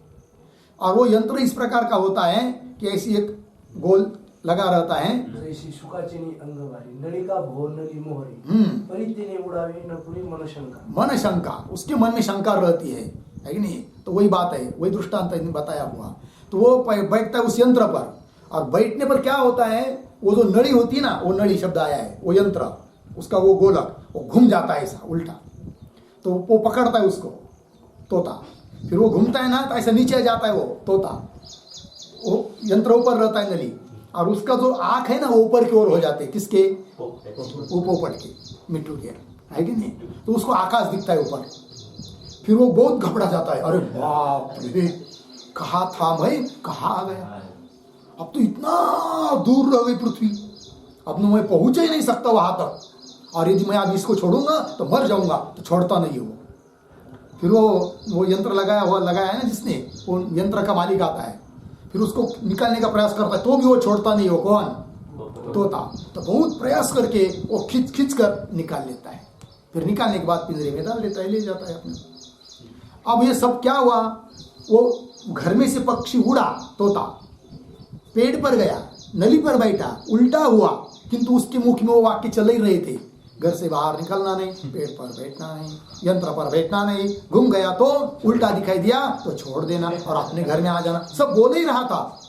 और वो यंत्र इस प्रकार का होता है कि ऐसी एक गोल लगा रहता है, मन शंका, उसके मन में शंका रहती है कि नहीं? तो वही बात है, वही दृष्टांत बताया हुआ। तो वो बैठता है उस यंत्र पर, और बैठने पर क्या होता है, वो जो नली होती है ना, वो नली शब्द आया है, वो यंत्र, उसका वो गोलक वो घूम जाता है ऐसा उल्टा, तो वो पकड़ता है उसको तोता, फिर वो घूमता है ना, तो ऐसा नीचे जाता है वो तोता, वो यंत्र ऊपर रहता है नली, और उसका जो आंख है ना वो ऊपर की ओर हो जाते हैं, किसके? वो पोपट के, मिट्टू के, है कि नहीं? तो उसको आकाश दिखता है ऊपर, फिर वो बहुत घबरा जाता है, अरे बाप रे, कहा था मैं, कहाँ आ गया, अब तो इतना दूर रह गई पृथ्वी, अब तो मैं पहुंच ही नहीं सकता वहां तक, और यदि मैं अब इसको छोड़ूंगा तो मर जाऊंगा, तो छोड़ता नहीं वो। फिर वो यंत्र लगाया है ना जिसने, वो यंत्र का मालिक आता है, फिर उसको निकालने का प्रयास करता है, तो भी वो छोड़ता नहीं हो, कौन? तोता। तो बहुत प्रयास करके वो खींच कर निकाल लेता है, फिर निकालने के बाद पिंजरे में डाल देता है, ले जाता है अपने। अब ये सब क्या हुआ, वो घर में से पक्षी उड़ा, तोता पेड़ पर गया, नली पर बैठा, उल्टा हुआ, किंतु उसके मुख में वो वाक्य चल ही रहे थे, घर से बाहर निकलना नहीं, पेड़ पर बैठना नहीं, यंत्र पर बैठना नहीं, घूम गया तो उल्टा दिखाई दिया तो छोड़ देना और अपने घर में आ जाना, सब बोल ही रहा था,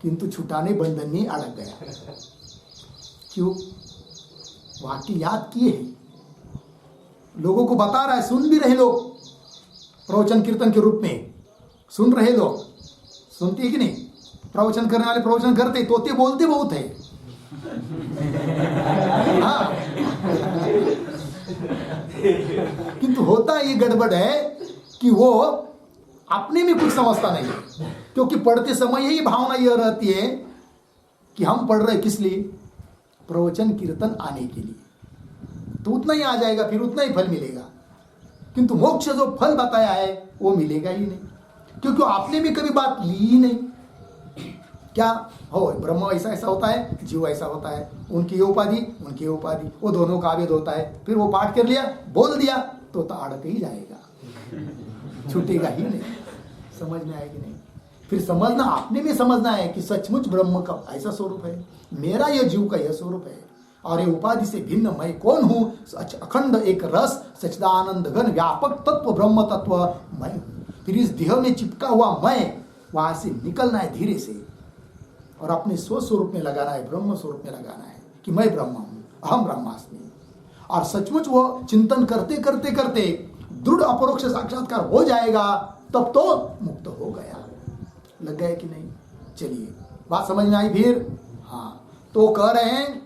किंतु छुटाने बंधन में अड़क गया। क्यों? वाक्य याद किए हैं, लोगों को बता रहा है, सुन भी रहे लोग, प्रवचन कीर्तन के रूप में सुन रहे लोग, सुनते कि नहीं? प्रवचन करने वाले प्रवचन करते, तोते बोलते बहुत है, हाँ। किंतु होता ये गड़बड़ है कि वो अपने में कुछ समझता नहीं, क्योंकि पढ़ते समय यही भावना यह रहती है कि हम पढ़ रहे किस लिए? प्रवचन कीर्तन आने के लिए, तो उतना ही आ जाएगा, फिर उतना ही फल मिलेगा, किंतु मोक्ष जो फल बताया है वो मिलेगा ही नहीं, क्योंकि आपने भी कभी बात ली ही नहीं। क्या हो, ब्रह्म ऐसा ऐसा होता है, जीव ऐसा होता है, उनकी उपाधि उनकी उपाधि, वो दोनों का भेद होता है, फिर वो पाठ कर लिया, बोल दिया तो अड़क ही जाएगा, छूटेगा ही नहीं। समझ में आएगी नहीं? फिर समझना, आपने भी समझना है कि सचमुच ब्रह्म का ऐसा स्वरूप है, मेरा यह जीव का यह स्वरूप है, और ये उपाधि से भिन्न मैं कौन हूं? अखंड एक रस सच्चिदानंद घन व्यापक तत्व ब्रह्म तत्व मैं हूं। फिर इस देह में चिपका हुआ मैं वहां से निकलना है धीरे से और अपने स्वस्वरूप में लगाना है, ब्रह्म स्वरूप में लगाना है कि मैं ब्रह्म हूं, अहम ब्रह्मास्मि। और सचमुच वो चिंतन करते करते करते दृढ़ अपरोक्ष साक्षात्कार हो जाएगा, तब तो मुक्त हो गया। लग गया कि नहीं? चलिए बात समझ में आई फिर? हाँ, तो कह रहे हैं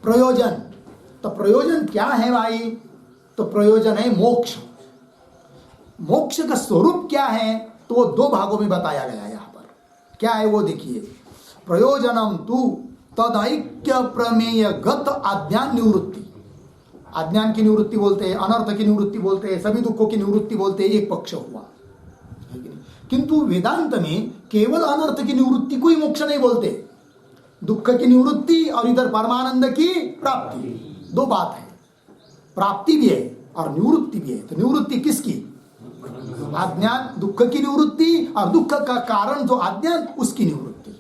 प्रयोजन। तो प्रयोजन क्या है भाई? तो प्रयोजन है मोक्ष। मोक्ष का स्वरूप क्या है? तो वो दो भागों में बताया गया यहां पर। क्या है वो देखिए। प्रयोजनम तु तदैक्य प्रमेय गत अज्ञान निवृत्ति। अज्ञान की निवृत्ति बोलते हैं, अनर्थ की निवृत्ति बोलते हैं, सभी दुखों की निवृत्ति बोलते हैं, एक पक्ष हुआ। किंतु वेदांत में केवल अनर्थ की निवृत्ति को ही मोक्ष नहीं बोलते, दुख की निवृत्ति और इधर परमानंद की प्राप्ति, दो बात है। प्राप्ति भी है और निवृत्ति भी है। तो निवृत्ति किसकी? अज्ञान, दुख की निवृत्ति, और दुख का कारण जो अज्ञान, उसकी निवृत्ति।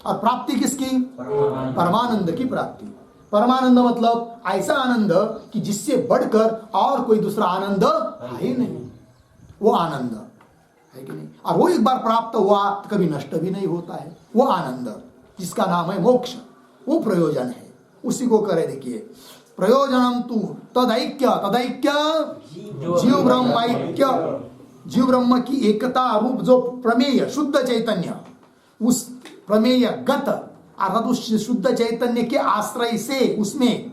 और प्राप्ति किसकी? परमानंद की प्राप्ति। परमानंद मतलब ऐसा आनंद कि जिससे बढ़कर और कोई दूसरा आनंद है ही नहीं, वो आनंद है कि नहीं। और वो एक बार प्राप्त हुआ तो कभी नष्ट भी नहीं होता है, वो आनंद जिसका नाम है मोक्ष, वो प्रयोजन है। उसी को करे देखिए। प्रयोजनम तु तदैक्य, तदैक्य जीव ब्रह्म ऐक्य, जीव ब्रह्म की एकता रूप जो प्रमेय शुद्ध चैतन्य, उस प्रमेय गत अर्थात उस शुद्ध चैतन्य के आश्रय से उसमें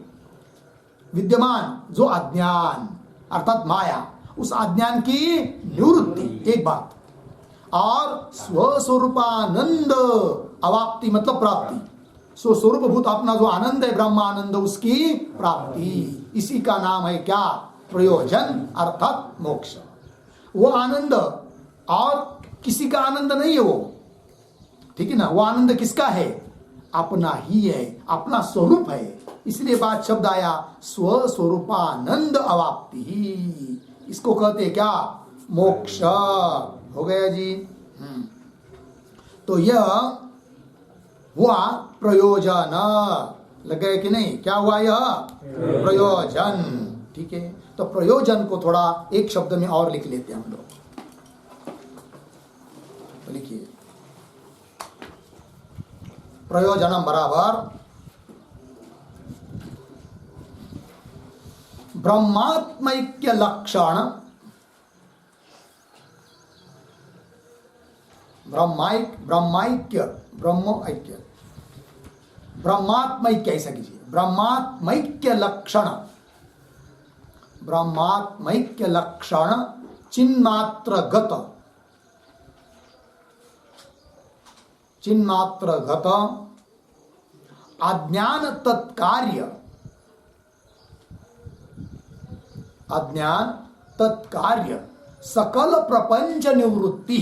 विद्यमान जो अज्ञान अर्थात माया, उस अज्ञान की निवृत्ति, एक बात। और स्वस्वरूपानंद अवाप्ति मतलब प्राप्ति, स्वस्वरूप भूत अपना जो आनंद है ब्रह्मानंद, उसकी प्राप्ति। इसी का नाम है क्या? प्रयोजन अर्थात मोक्ष। वो आनंद और किसी का आनंद नहीं है वो, ठीक है ना। वो आनंद किसका है? अपना ही है, अपना स्वरूप है। इसलिए बात शब्द आया स्वस्वरूपानंद अवाप्ति ही। इसको कहते हैं क्या? मोक्ष। हो गया जी। तो यह हुआ प्रयोजन। लग गया कि नहीं? क्या हुआ यह? प्रयोजन। ठीक है, तो प्रयोजन को थोड़ा एक शब्द में और लिख लेते हैं हम लोग। तो लिखिए प्रयोजनम बराबर ब्रह्मात्मैक्य लक्षण, ब्रह्मैक्य, ब्रह्मात्मैक्य ऐसा कीजिए, ब्रह्मात्मैक्य लक्षण, ब्रह्मात्मैक्य लक्षण चिन्मात्र गत, चिन्मात्र गत अज्ञान तत्कार्य, अज्ञान तत्कार्य सकल प्रपंच निवृत्ति,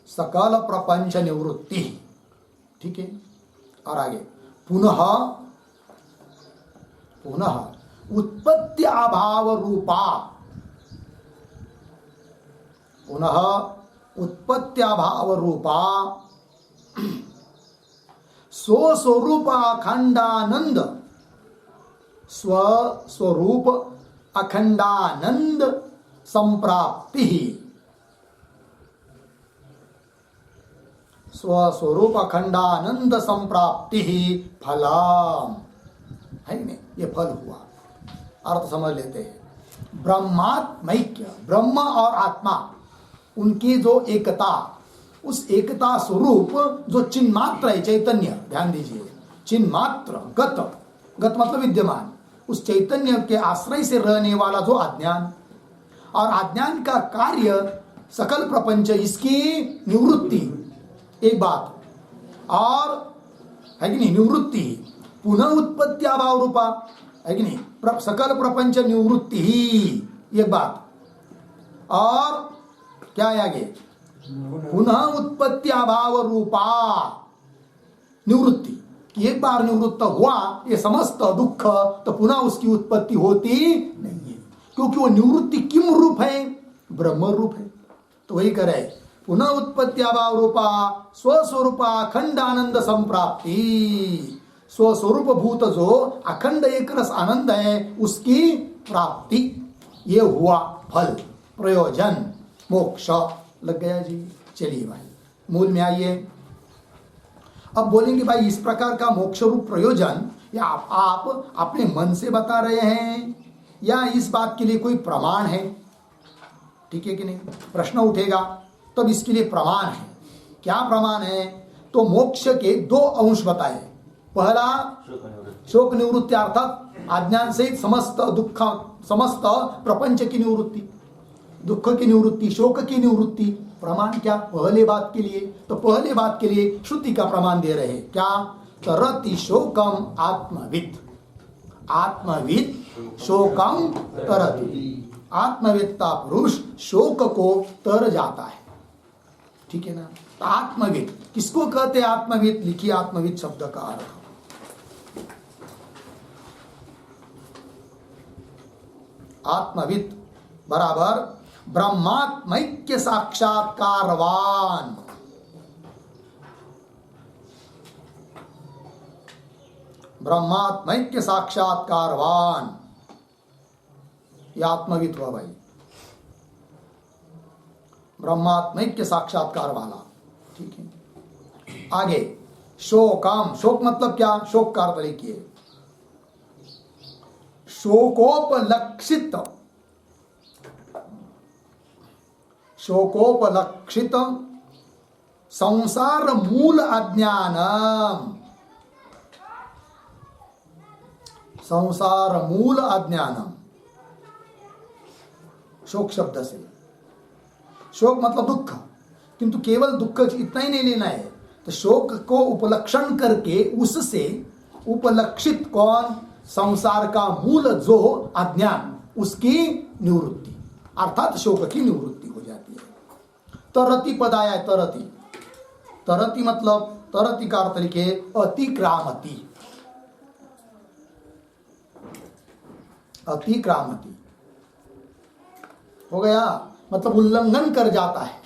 सकल प्रपंच निवृत्ति। ठीक है, और आगे पुनः पुनः उत्पत्ति अभाव रूपा, पुनः उत्पत्त्याभाव रूपा स्वस्वरूप अखंडानंद, स्वस्वरूप अखंडानंद संप्राप्ति, स्वस्वरूप अखंडानंद संप्राप्ति फलम है नहीं, ये फल हुआ। अर्थ समझ लेते हैं। ब्रह्मात्मैक्य, ब्रह्म और आत्मा उनकी जो एकता, उस एकता स्वरूप जो चिन्मात्र है चैतन्य, ध्यान दीजिए, चिन्मात्र गत, गत मतलब विद्यमान, उस चैतन्य के आश्रय से रहने वाला जो अज्ञान, और अज्ञान का कार्य सकल प्रपंच, इसकी निवृत्ति, एक बात। और है कि नहीं, निवृत्ति पुनः उत्पत्ति अभाव रूपा, है कि नहीं, सकल प्रपंच निवृत्ति ही, एक बात। और क्या है आगे? पुनः उत्पत्ति अभाव रूपा निवृत्ति, कि एक बार निवृत्त हुआ ये समस्त दुख, तो पुनः उसकी उत्पत्ति होती नहीं है, क्योंकि वो निवृत्ति किम रूप है? ब्रह्म रूप है। तो वही करे, पुनः उत्पत्ति अभाव रूपा स्वस्वरूप अखंडानंद संप्राप्ति, स्वस्वरूप भूत जो अखंड एक रस आनंद है, उसकी प्राप्ति, ये हुआ फल। प्रयोजन मोक्ष लग गया जी। चलिए भाई मूल में आइए। अब बोलेंगे भाई इस प्रकार का मोक्ष रूप प्रयोजन या आप अपने मन से बता रहे हैं या इस बात के लिए कोई प्रमाण है? ठीक है कि नहीं? प्रश्न उठेगा तब इसके लिए प्रमाण है। क्या प्रमाण है? तो मोक्ष के दो अंश बताए। पहला शोक निवृत्ति अर्थात अज्ञान से समस्त दुख समस्त प्रपंच की निवृत्ति, दुख की निवृत्ति, शोक की निवृत्ति। प्रमाण क्या? पहले बात के लिए तो पहले बात के लिए श्रुति का प्रमाण दे रहे हैं। क्या? तरति शोकम आत्मवित्, आत्मवित् शोकम तरति। आत्मवेत्ता पुरुष शोक को तर जाता है। ठीक है ना? तो आत्मवित् किसको कहते हैं? आत्मवित्। लिखिए आत्मवित् शब्द का अर्थ। आत्मवित् बराबर ब्रह्मात्मैक्य साक्षात्कारवान। ब्रह्मात्मैक्य साक्षात्कारवान, ये आत्मवित् हुआ भाई। ब्रह्मात्मैक्य साक्षात्कार वाला। ठीक है। आगे शोकम, शोक मतलब क्या? शोक का अर्थ लिखिए शोकोपलक्षित, शोकोपलक्षित संसार मूल अज्ञानम, संसार मूल अज्ञानम। शोक शब्द से, शोक मतलब दुख, किंतु केवल दुख इतना ही नहीं लेना है। तो शोक को उपलक्षण करके उससे उपलक्षित कौन? संसार का मूल जो अज्ञान, उसकी निवृत्ति अर्थात शोक की निवृत्ति हो जाती है। तरति पद आया है। तरति, तरति मतलब तरति का अर्थ लिखे अतिक्रामति, अतिक्रामति हो गया मतलब उल्लंघन कर जाता है।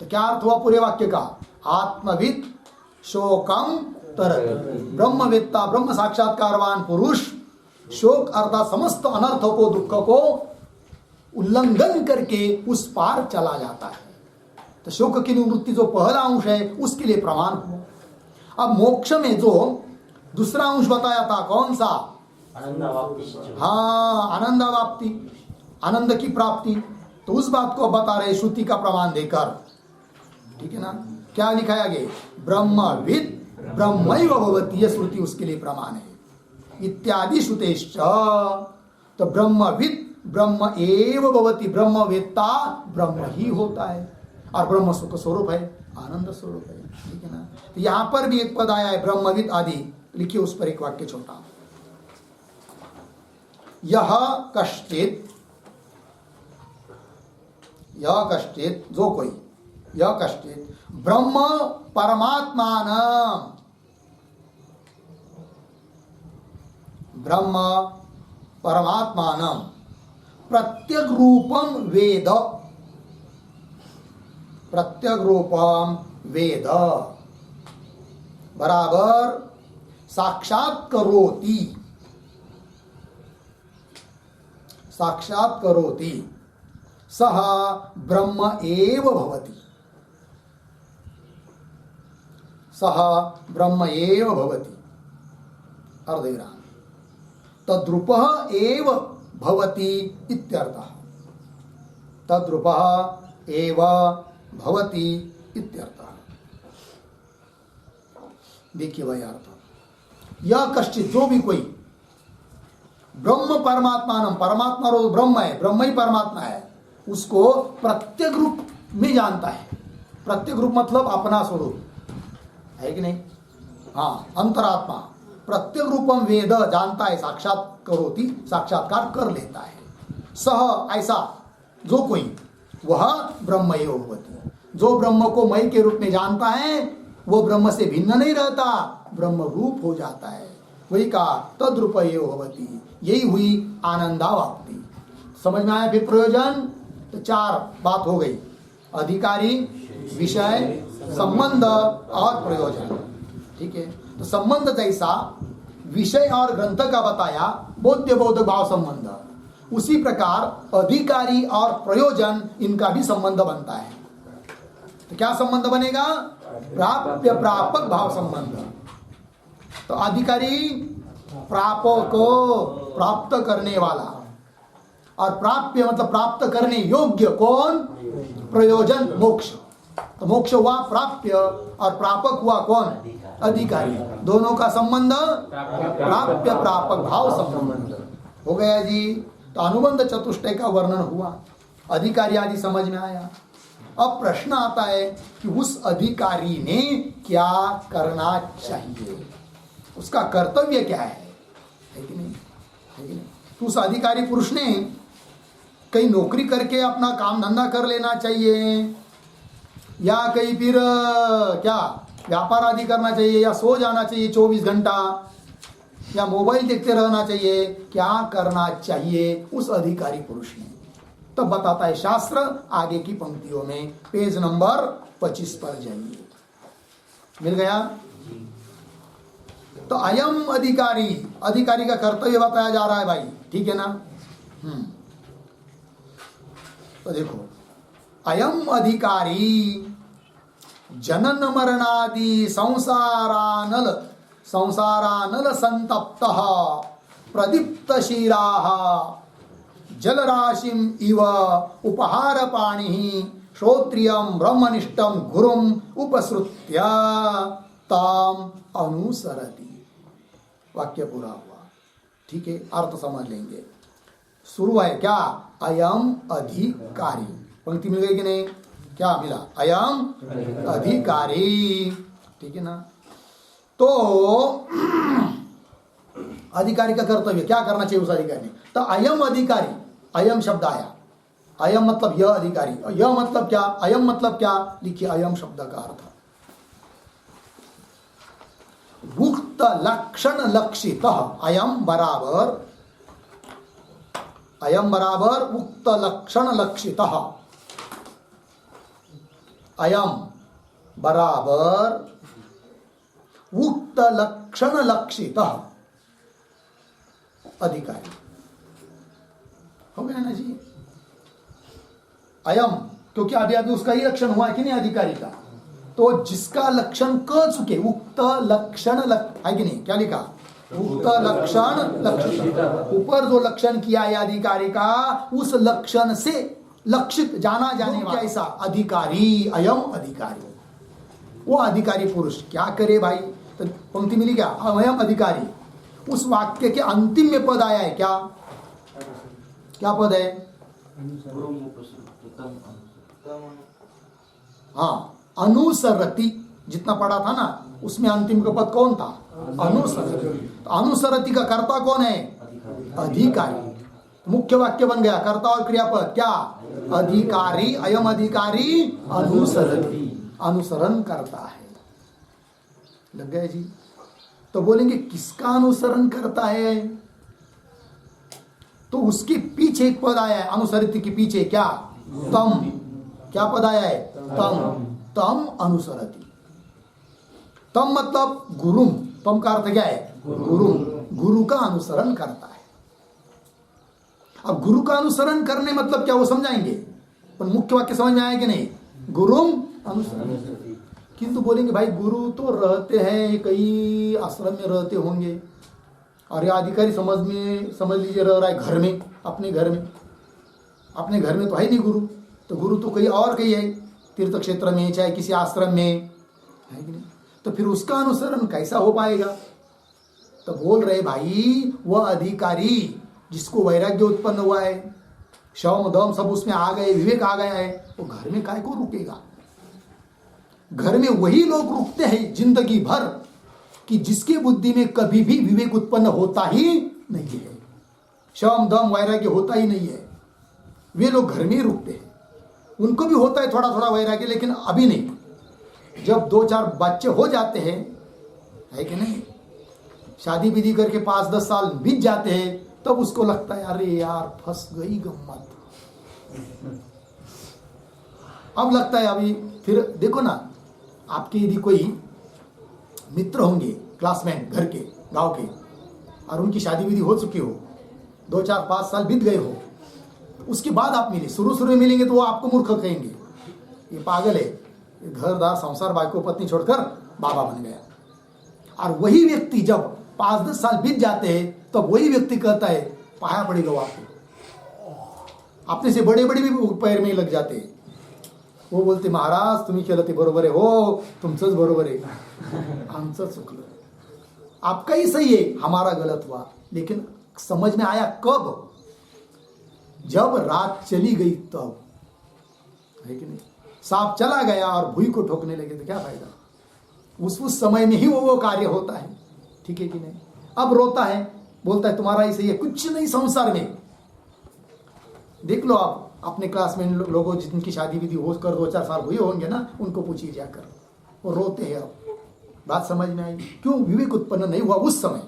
तो क्या अर्थ हुआ पूरे वाक्य का? आत्मवित् शोकम तरति। ब्रह्मवेत्ता ब्रह्म साक्षात्कारवान पुरुष शोक अर्थात समस्त अनर्थों को, दुख को उल्लंघन करके उस पार चला जाता है। तो शोक की निवृत्ति जो पहला अंश है उसके लिए प्रमाण हुआ। अब मोक्ष में जो दूसरा अंश बताया था, कौन सा? हाँ, आनंदावाप्ति, आनंद की प्राप्ति। तो उस बात को बता रहे श्रुति का प्रमाण देकर। ठीक है ना? क्या लिखा है आगे? ब्रह्मवित् ब्रह्मैव भवति, यह श्रुति उसके लिए प्रमाण है। इत्यादि श्रुतेश्च। तो ब्रह्मवित् ब्रह्म एव भवति, ब्रह्मवेत्ता ब्रह्म ही होता है और ब्रह्म सुख स्वरूप है, आनंद स्वरूप है। ठीक है ना? तो यहां पर भी एक पद आया है ब्रह्मवित् आदि। लिखिए उस पर एक वाक्य छोटा। यह कश्चित, यह कश्चित जो कोई, यह कश्चित ब्रह्म परमात्मान, ब्रह्म परमात्मान प्रत्यग रूपम वेद, प्रत्यग रूपम वेद बराबर साक्षात करोति, साक्षात करोति सह ब्रह्म एव भवति, सह ब्रह्म एव भवति। अर्धविराम। तद्रूपः एव भवति इत्यर्थः, तद्रूपः एव भवति इत्यर्थः। देखिए भाई अर्थ, यह कश्चित जो भी कोई ब्रह्म परमात्मान, परमात्मा रो ब्रह्म है, ब्रह्म ही परमात्मा है, उसको प्रत्येक रूप में जानता है। प्रत्येक रूप मतलब अपना स्वरूप है कि नहीं? हाँ, अंतरात्मा। प्रत्येक रूपम वेद जानता है, साक्षात करोति साक्षात्कार कर लेता है। सह ऐसा जो कोई, वह ब्रह्मयो होती, जो ब्रह्म को मय के रूप में जानता है वो ब्रह्म से भिन्न नहीं रहता, ब्रह्म रूप हो जाता है। वही कहा तद्रूपयो होती, यही हुई आनंदावाप्ति। समझ में आया फिर प्रयोजन? तो चार बात हो गई, अधिकारी, विषय, संबंध और प्रयोजन। ठीक है? तो संबंध जैसा विषय और ग्रंथ का बताया बोध्य बोध भाव संबंध, उसी प्रकार अधिकारी और प्रयोजन इनका भी संबंध बनता है। तो क्या संबंध बनेगा? प्राप्य प्रापक भाव संबंध। तो अधिकारी प्रापक को प्राप्त करने वाला, और प्राप्य मतलब प्राप्त करने योग्य कौन? प्रयोजन मोक्ष। तो मोक्ष हुआ प्राप्य और प्रापक हुआ कौन? अधिकारी। दोनों का संबंध प्राप्य प्रापक भाव संबंध हो गया जी। तो अनुबंध चतुष्टय का वर्णन हुआ, अधिकारी आदि समझ में आया। अब प्रश्न आता है कि उस अधिकारी ने क्या करना चाहिए, उसका कर्तव्य क्या है कि नहीं? है कि नहीं? तो उस अधिकारी पुरुष ने कहीं नौकरी करके अपना काम धंधा कर लेना चाहिए, या कहीं फिर क्या व्यापार आदि करना चाहिए, या सो जाना चाहिए 24 घंटा, या मोबाइल देखते रहना चाहिए? क्या करना चाहिए उस अधिकारी पुरुष ने? तब बताता है शास्त्र आगे की पंक्तियों में। पेज नंबर 25 पर जाइए। मिल गया? तो अयम अधिकारी, अधिकारी का कर्तव्य बताया जा रहा है भाई, ठीक है ना? तो देखो, अयम अधिकारी जनन मरणादि संसारानल संतप्त प्रदीप्तशीला जलराशिम इव उपहार पाणि श्रोत्रियम ब्रह्मनिष्ठम गुरुम उपसृत्य ताम अनुसरति। वाक्य पूरा हुआ, ठीक है? अर्थ समझ लेंगे। शुरू है क्या? अयम अधिकारी। पंक्ति मिल गई कि नहीं? क्या मिला? अयम अधिकारी, ठीक है ना? तो अधिकारी का कर्तव्य क्या करना चाहिए उस अधिकारी ने? तो अयम अधिकारी, अयम शब्द आया, अयम मतलब यह अधिकारी, यह मतलब क्या? अयम मतलब क्या? लिखिए अयम शब्द का अर्थ उक्त लक्षण लक्षित। अयम बराबर उक्त लक्षण लक्षित। अयम बराबर उक्त लक्षण लक्षित अधिकारी। हो गया ना जी? अयम, क्योंकि अभी उसका ही लक्षण हुआ है कि नहीं अधिकारी का? तो जिसका लक्षण क चुके, उक्त लक्षण है कि नहीं? क्या लिखा? उक्त लक्षण लक्षित। ऊपर जो लक्षण किया है अधिकारी का, उस लक्षण से लक्षित जाना जाने वाला ऐसा अधिकारी अयम अधिकारी। वो अधिकारी पुरुष क्या करे भाई? तो पंक्ति मिली क्या? अयम अधिकारी। उस वाक्य के अंतिम में पद आया है क्या? क्या पद है? हाँ, अनुसरति। जितना पढ़ा था ना उसमें अंतिम का पद कौन था? अनुसरति। तो अनुसरति का कर्ता कौन है? अधिकारी। मुख्य वाक्य बन गया, कर्ता और क्रियापद क्या? अधिकारी। अयम अधिकारी अनुसरति, अनुसरण करता है। लग गया जी? तो बोलेंगे किसका अनुसरण करता है? तो उसके पीछे एक पद आया है, अनुसरित के पीछे क्या? तम। क्या पद आया है? तम। तम अनुसरति। तम मतलब गुरु। तम का अर्थ क्या है? गुरु। गुरु का अनुसरण करता है। अब गुरु का अनुसरण करने मतलब क्या, वो समझाएंगे, पर मुख्य वाक्य समझ में आया कि नहीं? गुरु अनुसरण। किंतु बोलेंगे भाई गुरु तो रहते हैं, कई आश्रम में रहते होंगे, और यह अधिकारी समझ लीजिए रह रहा है घर में, अपने घर में। अपने घर में तो है नहीं गुरु, तो गुरु तो कहीं और कहीं है, तीर्थ क्षेत्र में, चाहे किसी आश्रम में, है कि नहीं? तो फिर उसका अनुसरण कैसा हो पाएगा? तो बोल रहे भाई वह अधिकारी जिसको वैराग्य उत्पन्न हुआ है, शम दम सब उसमें आ गए, विवेक आ गया है, वो घर में काय को रुकेगा? घर में वही लोग रुकते हैं जिंदगी भर कि जिसके बुद्धि में कभी भी विवेक उत्पन्न होता ही नहीं है, शम दम वैराग्य होता ही नहीं है। वे लोग घर में ही रुकते हैं। उनको भी होता है थोड़ा थोड़ा वैराग्य, लेकिन अभी नहीं। जब 2-4 बच्चे हो जाते हैं, है कि नहीं, शादी विधि करके 5-10 साल बीत जाते हैं, तब उसको लगता है अरे यार फंस गई गम्मत। अब लगता है अभी फिर देखो ना, आपके यदि कोई मित्र होंगे, क्लासमेट घर के, गांव के, और उनकी शादी विधि हो चुकी हो, 2 4 5 साल बीत गए हो, उसके बाद आप मिले, शुरू शुरू में मिलेंगे तो वो आपको मूर्ख कहेंगे, ये पागल है, ये घरदार संसार बाइको पत्नी छोड़कर बाबा बन गया। और वही व्यक्ति जब 5 10 साल बीत जाते हैं तब वही व्यक्ति कहता है पाया पड़ेगा आपको, अपने से बड़े बड़े भी पैर में लग जाते हैं। वो बोलते महाराज तुम्ही केलं ते बरोबर आहे, हो तुमचंच बरोबर आहे, आमचं चुकलं, आपका ही सही है, हमारा गलत हुआ। लेकिन समझ में आया कब? जब रात चली गई तब, है कि नहीं? सांप चला गया और भूई को ठोकने लगे तो क्या फायदा? उस समय में ही वो कार्य होता है, ठीक है कि नहीं? अब रोता है, बोलता है तुम्हारा ही सही है, कुछ नहीं संसार में। देख लो आप अपने क्लास में लोगों जिनकी शादी विधि होकर 2 4 साल हुए होंगे ना, उनको पूछिए जाकर, वो रोते हैं। अब बात समझ में आई क्यों? विवेक उत्पन्न नहीं हुआ उस समय।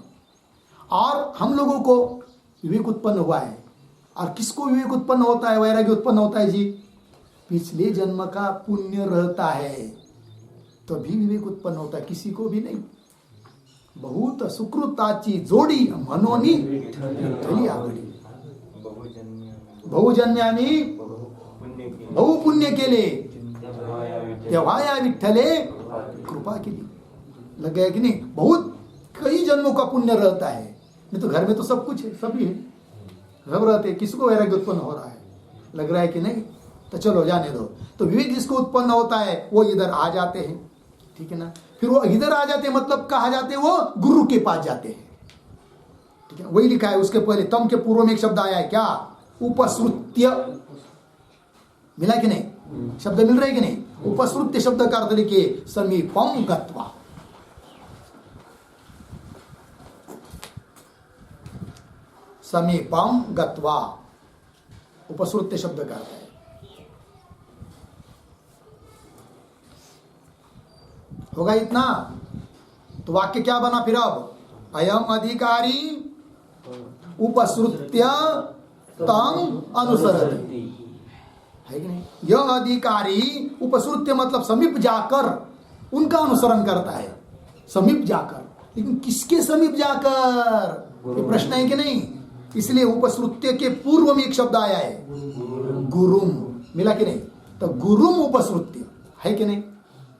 और हम लोगों को विवेक उत्पन्न हुआ है। और किसको विवेक उत्पन्न होता है, वैराग्य उत्पन्न होता है जी? पिछले जन्म का पुण्य रहता है तभी विवेक उत्पन्न होता है, किसी को भी नहीं। बहुत सुकृताची जोडी मनोनी विठ्ठली आवडी, बहुजन्यानी बहुपुण्य केले तेव्हा या विठ्ठले कृपा केली। लग गया कि नहीं? बहुत कई जन्मों का पुण्य रहता है, नहीं तो घर में तो सब कुछ है, सभी है, सब रहते, किसको वैराग्य उत्पन्न हो रहा है? लग रहा है कि नहीं? तो चलो जाने दो। तो विवेक जिसको उत्पन्न होता है वो इधर आ जाते हैं, ठीक है ना? फिर वो इधर आ जाते हैं, मतलब कहा जाते हैं, वो गुरु के पास जाते हैं, ठीक है? वही लिखा है उसके पहले, तम के पूर्व में एक शब्द आया है क्या? उपसृत्य। मिला कि नहीं? शब्द मिल रहे कि नहीं? उपसृत्य शब्द का अर्थ लिखिए समीपम गत्वा। समीपम गत्वा उपसृत्य शब्द का अर्थ है। होगा इतना? तो वाक्य क्या बना फिर? अब अयम अधिकारी उपसृत्य तम अनुसरति, है कि नहीं? यह अधिकारी उपसृत्य मतलब समीप जाकर उनका अनुसरण करता है, समीप जाकर। लेकिन किसके समीप जाकर, ये प्रश्न है कि नहीं? इसलिए उपसृत्य के पूर्व में एक शब्द आया है गुरुम। मिला कि नहीं? तो गुरुम उपसृत्य, है कि नहीं?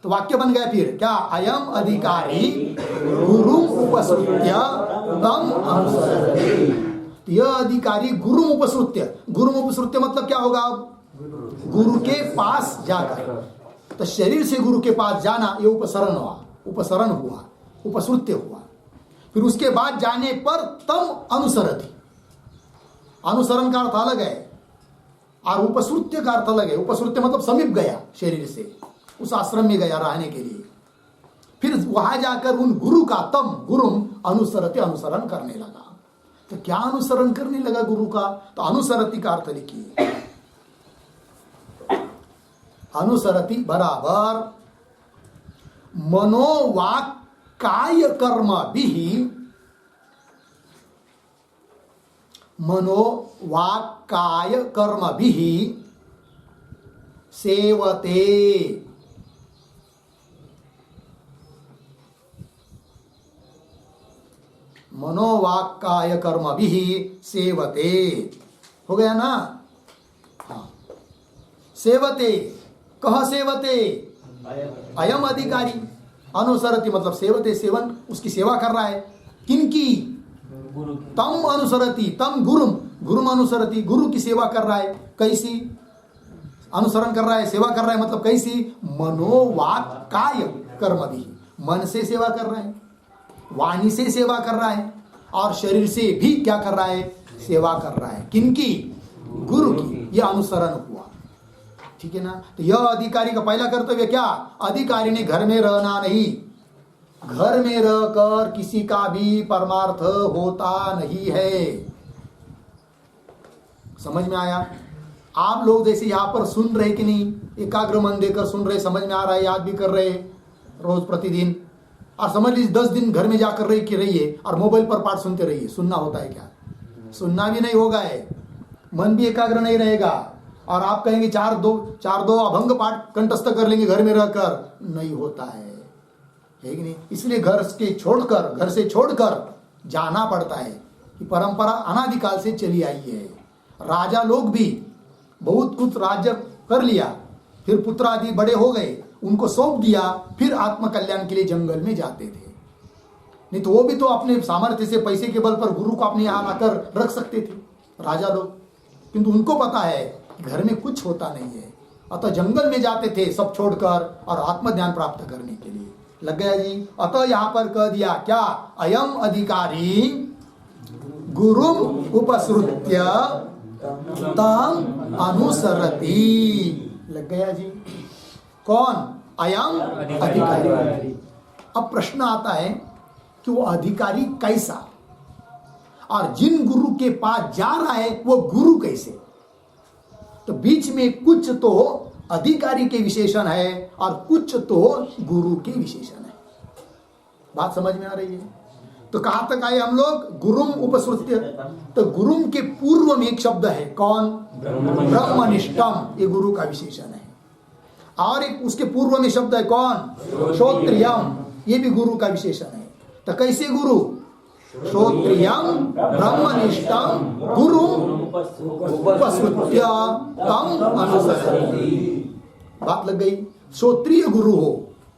तो वाक्य बन गया फिर क्या? अयम अधिकारी गुरुम उपसृत्य तम अनुसरति। यह अधिकारी गुरु उपसृत्य, गुरु उपसृत्य मतलब क्या होगा? गुरु के पास जाकर। तो शरीर से गुरु के पास जाना ये उपसरण हुआ, उपसरण हुआ, उपसृत्य हुआ। फिर उसके बाद जाने पर तम अनुसरति, अनुसरण का अर्थ अलग है और उपसृत्य का अर्थ अलग है। उपसृत्य मतलब समीप गया, शरीर से उस आश्रम में गया रहने के लिए, फिर वहां जाकर उन गुरु का तम गुरुम अनुसरति अनुसरण करने लगा। तो क्या अनुसरण करने लगा गुरु का? तो अनुसरति का अर्थ लिखिए, अनुसरति बराबर मनोवाक काय कर्म भी, मनोवाक काय कर्म भी सेवते। मनोवाक्काय कर्म भी सेवते, हो गया ना? हाँ, सेवते, कह सेवते? अयम अधिकारी अनुसरति मतलब सेवते, सेवन, उसकी सेवा कर रहा है। किनकी? तम अनुसरति, तम गुरुम, गुरुम अनुसरति, गुरु की सेवा कर रहा है। कैसी अनुसरण कर रहा है, सेवा कर रहा है, मतलब कैसी? मनोवाक्काय कर्म भी, मन से सेवा कर रहा है, वाणी से सेवा कर रहा है, और शरीर से भी क्या कर रहा है? सेवा कर रहा है। किनकी? गुरु की। यह अनुसरण हुआ, ठीक है ना? तो यह अधिकारी का पहला कर्तव्य क्या? अधिकारी ने घर में रहना नहीं, घर में रहकर किसी का भी परमार्थ होता नहीं है। समझ में आया? आप लोग जैसे यहाँ पर सुन रहे कि नहीं, एकाग्र मन देकर सुन रहे, समझ में आ रहा है, याद भी कर रहे रोज प्रतिदिन, और समझ लीजिए 10 दिन घर में जाकर रहिए और मोबाइल पर पाठ सुनते रहिए। सुनना होता है क्या? सुनना भी नहीं होगा है, मन भी एकाग्र नहीं रहेगा, और आप कहेंगे चार दो अभंग पाठ कंठस्थ कर लेंगे घर में रहकर, नहीं होता है कि नहीं? इसलिए घर से छोड़कर जाना पड़ता है, कि परंपरा अनादिकाल से चली आई है। राजा लोग भी बहुत कुछ राज्य कर लिया, फिर पुत्र आदि बड़े हो गए, उनको सौंप दिया, फिर आत्मकल्याण के लिए जंगल में जाते थे। नहीं तो वो भी तो अपने सामर्थ्य से पैसे के बल पर गुरु को अपने यहाँ लाकर रख सकते थे राजा लोग, किंतु उनको पता है कि घर में कुछ होता नहीं है, अतः जंगल में जाते थे सब छोड़कर और आत्मज्ञान प्राप्त करने के लिए। लग गया जी। अतः यहाँ पर कह दिया क्या, अयम अधिकारी गुरु उपसृत्य तम अनुसरति। लग गया जी। कौन? अयम अधिकारी। अब प्रश्न आता है कि वो अधिकारी कैसा, और जिन गुरु के पास जा रहा है वो गुरु कैसे? तो बीच में कुछ तो अधिकारी के विशेषण है और कुछ तो गुरु के विशेषण है। बात समझ में आ रही है? तो कहां तक आए हम लोग? गुरुम उपसृत्य। तो गुरुम के पूर्व में एक शब्द है, कौन? ब्रह्मनिष्ठम, ये गुरु का विशेषण है। और एक उसके पूर्व में शब्द है, कौन? श्रोत्रियम, ये भी गुरु का विशेषण है। तो कैसे गुरु? श्रोत्रियम ब्रह्मनिष्ठम गुरु उपसृत्य तम अनुसरति। बात लग गई। श्रोत्रिय गुरु हो,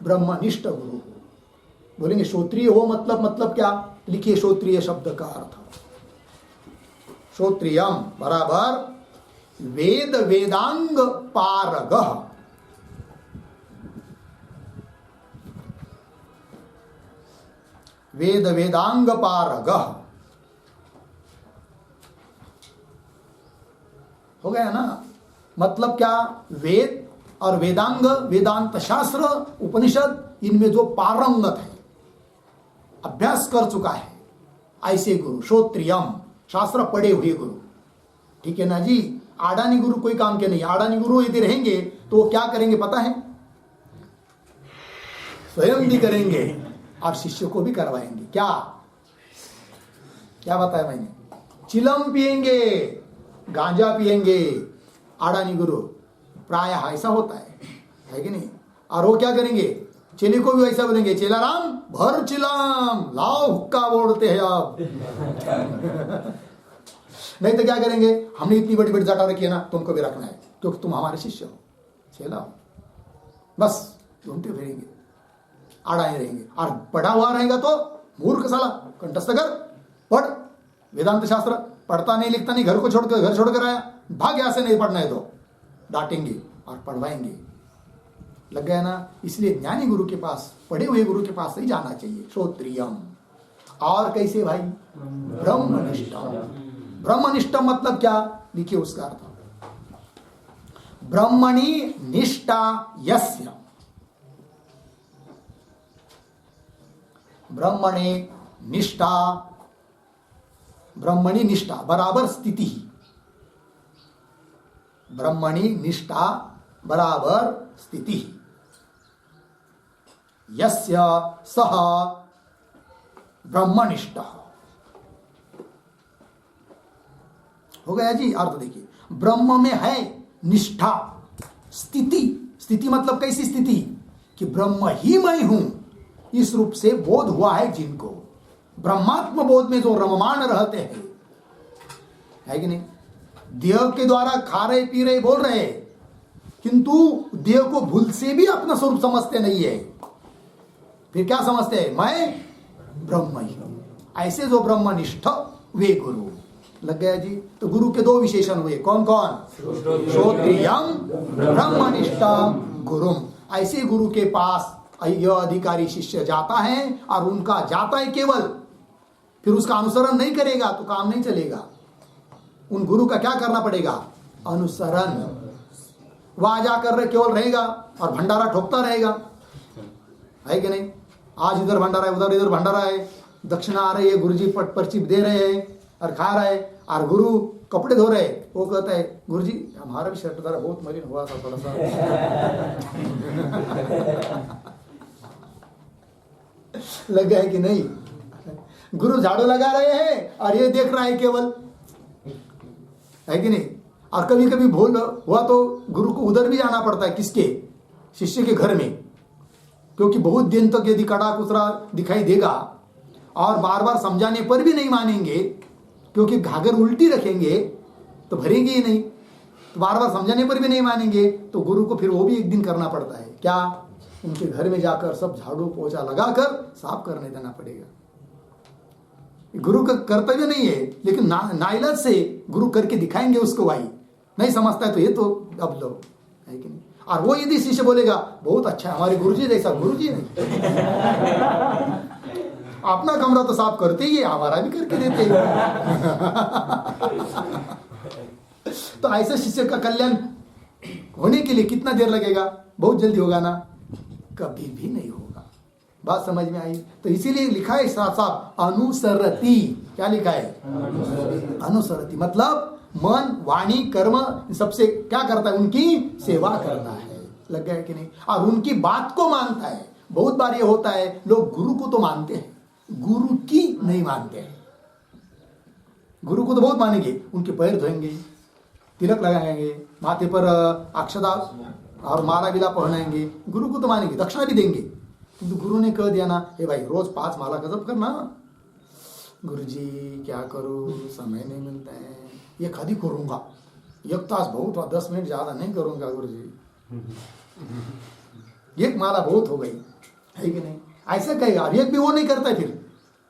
ब्रह्मनिष्ठ गुरु हो। बोलेंगे श्रोत्रिय हो मतलब क्या? लिखिए श्रोत्रिय शब्द का अर्थ। श्रोत्रियम बराबर वेद वेदांग पारगः। वेद वेदांग पारगः हो गया ना? मतलब क्या? वेद और वेदांग, वेदांत शास्त्र, उपनिषद, इनमें जो पारंगत है, अभ्यास कर चुका है, ऐसे गुरु। श्रोत्रियम, शास्त्र पढ़े हुए गुरु। ठीक है ना जी। आडानी गुरु कोई काम के नहीं। आडानी गुरु यदि रहेंगे तो वो क्या करेंगे पता है? स्वयं भी करेंगे और शिष्य को भी करवाएंगे। क्या क्या बताया मैंने? चिलम पिएंगे, गांजा पिएंगे आडानी गुरु, प्रायः ऐसा होता है कि नहीं? और वो क्या करेंगे? चेले को भी ऐसा बोलेंगे, चेला राम भर चिलम लाओ, हुक्का बोलते हैं आप। नहीं तो क्या करेंगे? हमने इतनी बड़ी बड़ी जटा रखी है ना, तुमको भी रखना है क्योंकि तुम हमारे शिष्य हो, चेला हो। बस घूमते फिरेंगे, आड़ाए रहेंगे। और पढ़ा हुआ रहेगा तो मूर्ख साला, कंठस्थ कर, पढ़ वेदांत शास्त्र। पढ़ता नहीं लिखता नहीं, घर छोड़कर आया, भाग यहां से, नहीं पढ़ना है तो डांटेंगे और पढ़वाएंगे। लग गया ना? इसलिए ज्ञानी गुरु के पास, पढ़े हुए गुरु के पास ही जाना चाहिए। श्रोत्रियम। और कैसे भाई? ब्रह्मनिष्ठम। ब्रह्मनिष्ठम मतलब क्या? लिखिए उसका अर्थ। ब्रह्मणि निष्ठा यस्य, ब्रह्मणि निष्ठा, ब्रह्मणि निष्ठा बराबर स्थिति, ब्रह्मणि निष्ठा बराबर स्थिति, यस्य सह ब्रह्मनिष्ठ। हो गया जी। अर्थ देखिए, ब्रह्म में है निष्ठा, स्थिति। स्थिति मतलब कैसी स्थिति? कि ब्रह्म ही मैं हूं, इस रूप से बोध हुआ है जिनको। ब्रह्मात्म बोध में जो रममान रहते हैं, है कि नहीं? देह के द्वारा खा रहे पी रहे बोल रहे, किंतु देह को भूल से भी अपना स्वरूप समझते नहीं है। फिर क्या समझते हैं? मैं ब्रह्म ही हूं। ऐसे जो ब्रह्मनिष्ठ वे गुरु। लग गया जी। तो गुरु के दो विशेषण हुए, कौन कौन? श्रोत्रियम ब्रह्मनिष्ठम गुरुम। ऐसे गुरु के पास यह अधिकारी शिष्य जाता है और उनका जाता है केवल, फिर उसका अनुसरण नहीं करेगा तो काम नहीं चलेगा। उन गुरु का क्या करना पड़ेगा? अनुसरण। वहां जाकर केवल रहेगा और भंडारा ठोकता रहेगा, है कि नहीं? आज इधर भंडारा है, उधर इधर भंडारा है, दक्षिणा आ रही है, गुरुजी पर्ची दे रहे हैं और खा रहा है, और गुरु कपड़े धो रहे, वो कहता है गुरुजी हमारा भी शर्ट धारा बहुत मलिन हुआ था थोड़ा सा। लगा है कि नहीं? गुरु झाड़ू लगा रहे हैं और ये देख रहा है केवल, है कि नहीं? और कभी कभी भूल हुआ तो गुरु को उधर भी जाना पड़ता है। किसके? शिष्य के घर में, क्योंकि बहुत दिन तक यदि कड़ा कुचरा दिखाई देगा और बार बार समझाने पर भी नहीं मानेंगे क्योंकि घाघर उल्टी रखेंगे तो भरेगी ही नहीं, तो बार बार समझाने पर भी नहीं मानेंगे, तो गुरु को फिर वो भी एक दिन करना पड़ता है। क्या? उनके घर में जाकर सब झाड़ू पोछा लगाकर साफ करने देना पड़ेगा। गुरु का कर्तव्य नहीं है, लेकिन नाइलाज से गुरु करके दिखाएंगे उसको। भाई नहीं समझता है तो ये तो अब लो, है कि नहीं? और वो यदि शिष्य बोलेगा बहुत अच्छा है, हमारे गुरुजी जैसा, गुरुजी नहीं अपना कमरा तो साफ करते ही है, हमारा भी करके देते हैं। तो ऐसे शिष्य का कल्याण होने के लिए कितना देर लगेगा? बहुत जल्दी होगा ना? कभी भी नहीं होगा। बात समझ में आई? तो इसीलिए लिखा है साफ साफ अनुसरती। क्या लिखा है? अनुसरती मतलब मन, वाणी, कर्म सबसे क्या करता है? उनकी सेवा करता है। लग गया कि नहीं? और उनकी बात को मानता है। बहुत बार ये होता है, लोग गुरु को तो मानते हैं, गुरु की नहीं मानते हैं। गुरु को तो बहुत मानेंगे, उनके पैर धोएंगे, तिलक लगाएंगे, माथे पर अक्षता और माला विला पहनाएंगे, गुरु को तो मानेंगे, दक्षिणा भी देंगे। किंतु गुरु ने कह दिया ना, हे भाई रोज 5 माला का जप करना। गुरुजी क्या करूं, समय नहीं मिलता है, ये कभी करूंगा, 1 तास बहुत हुआ, 10 मिनट ज्यादा नहीं करूंगा गुरुजी, 1 माला बहुत हो गई, है कि नहीं? ऐसा कहेगा। और 1 भी वो नहीं करता है। फिर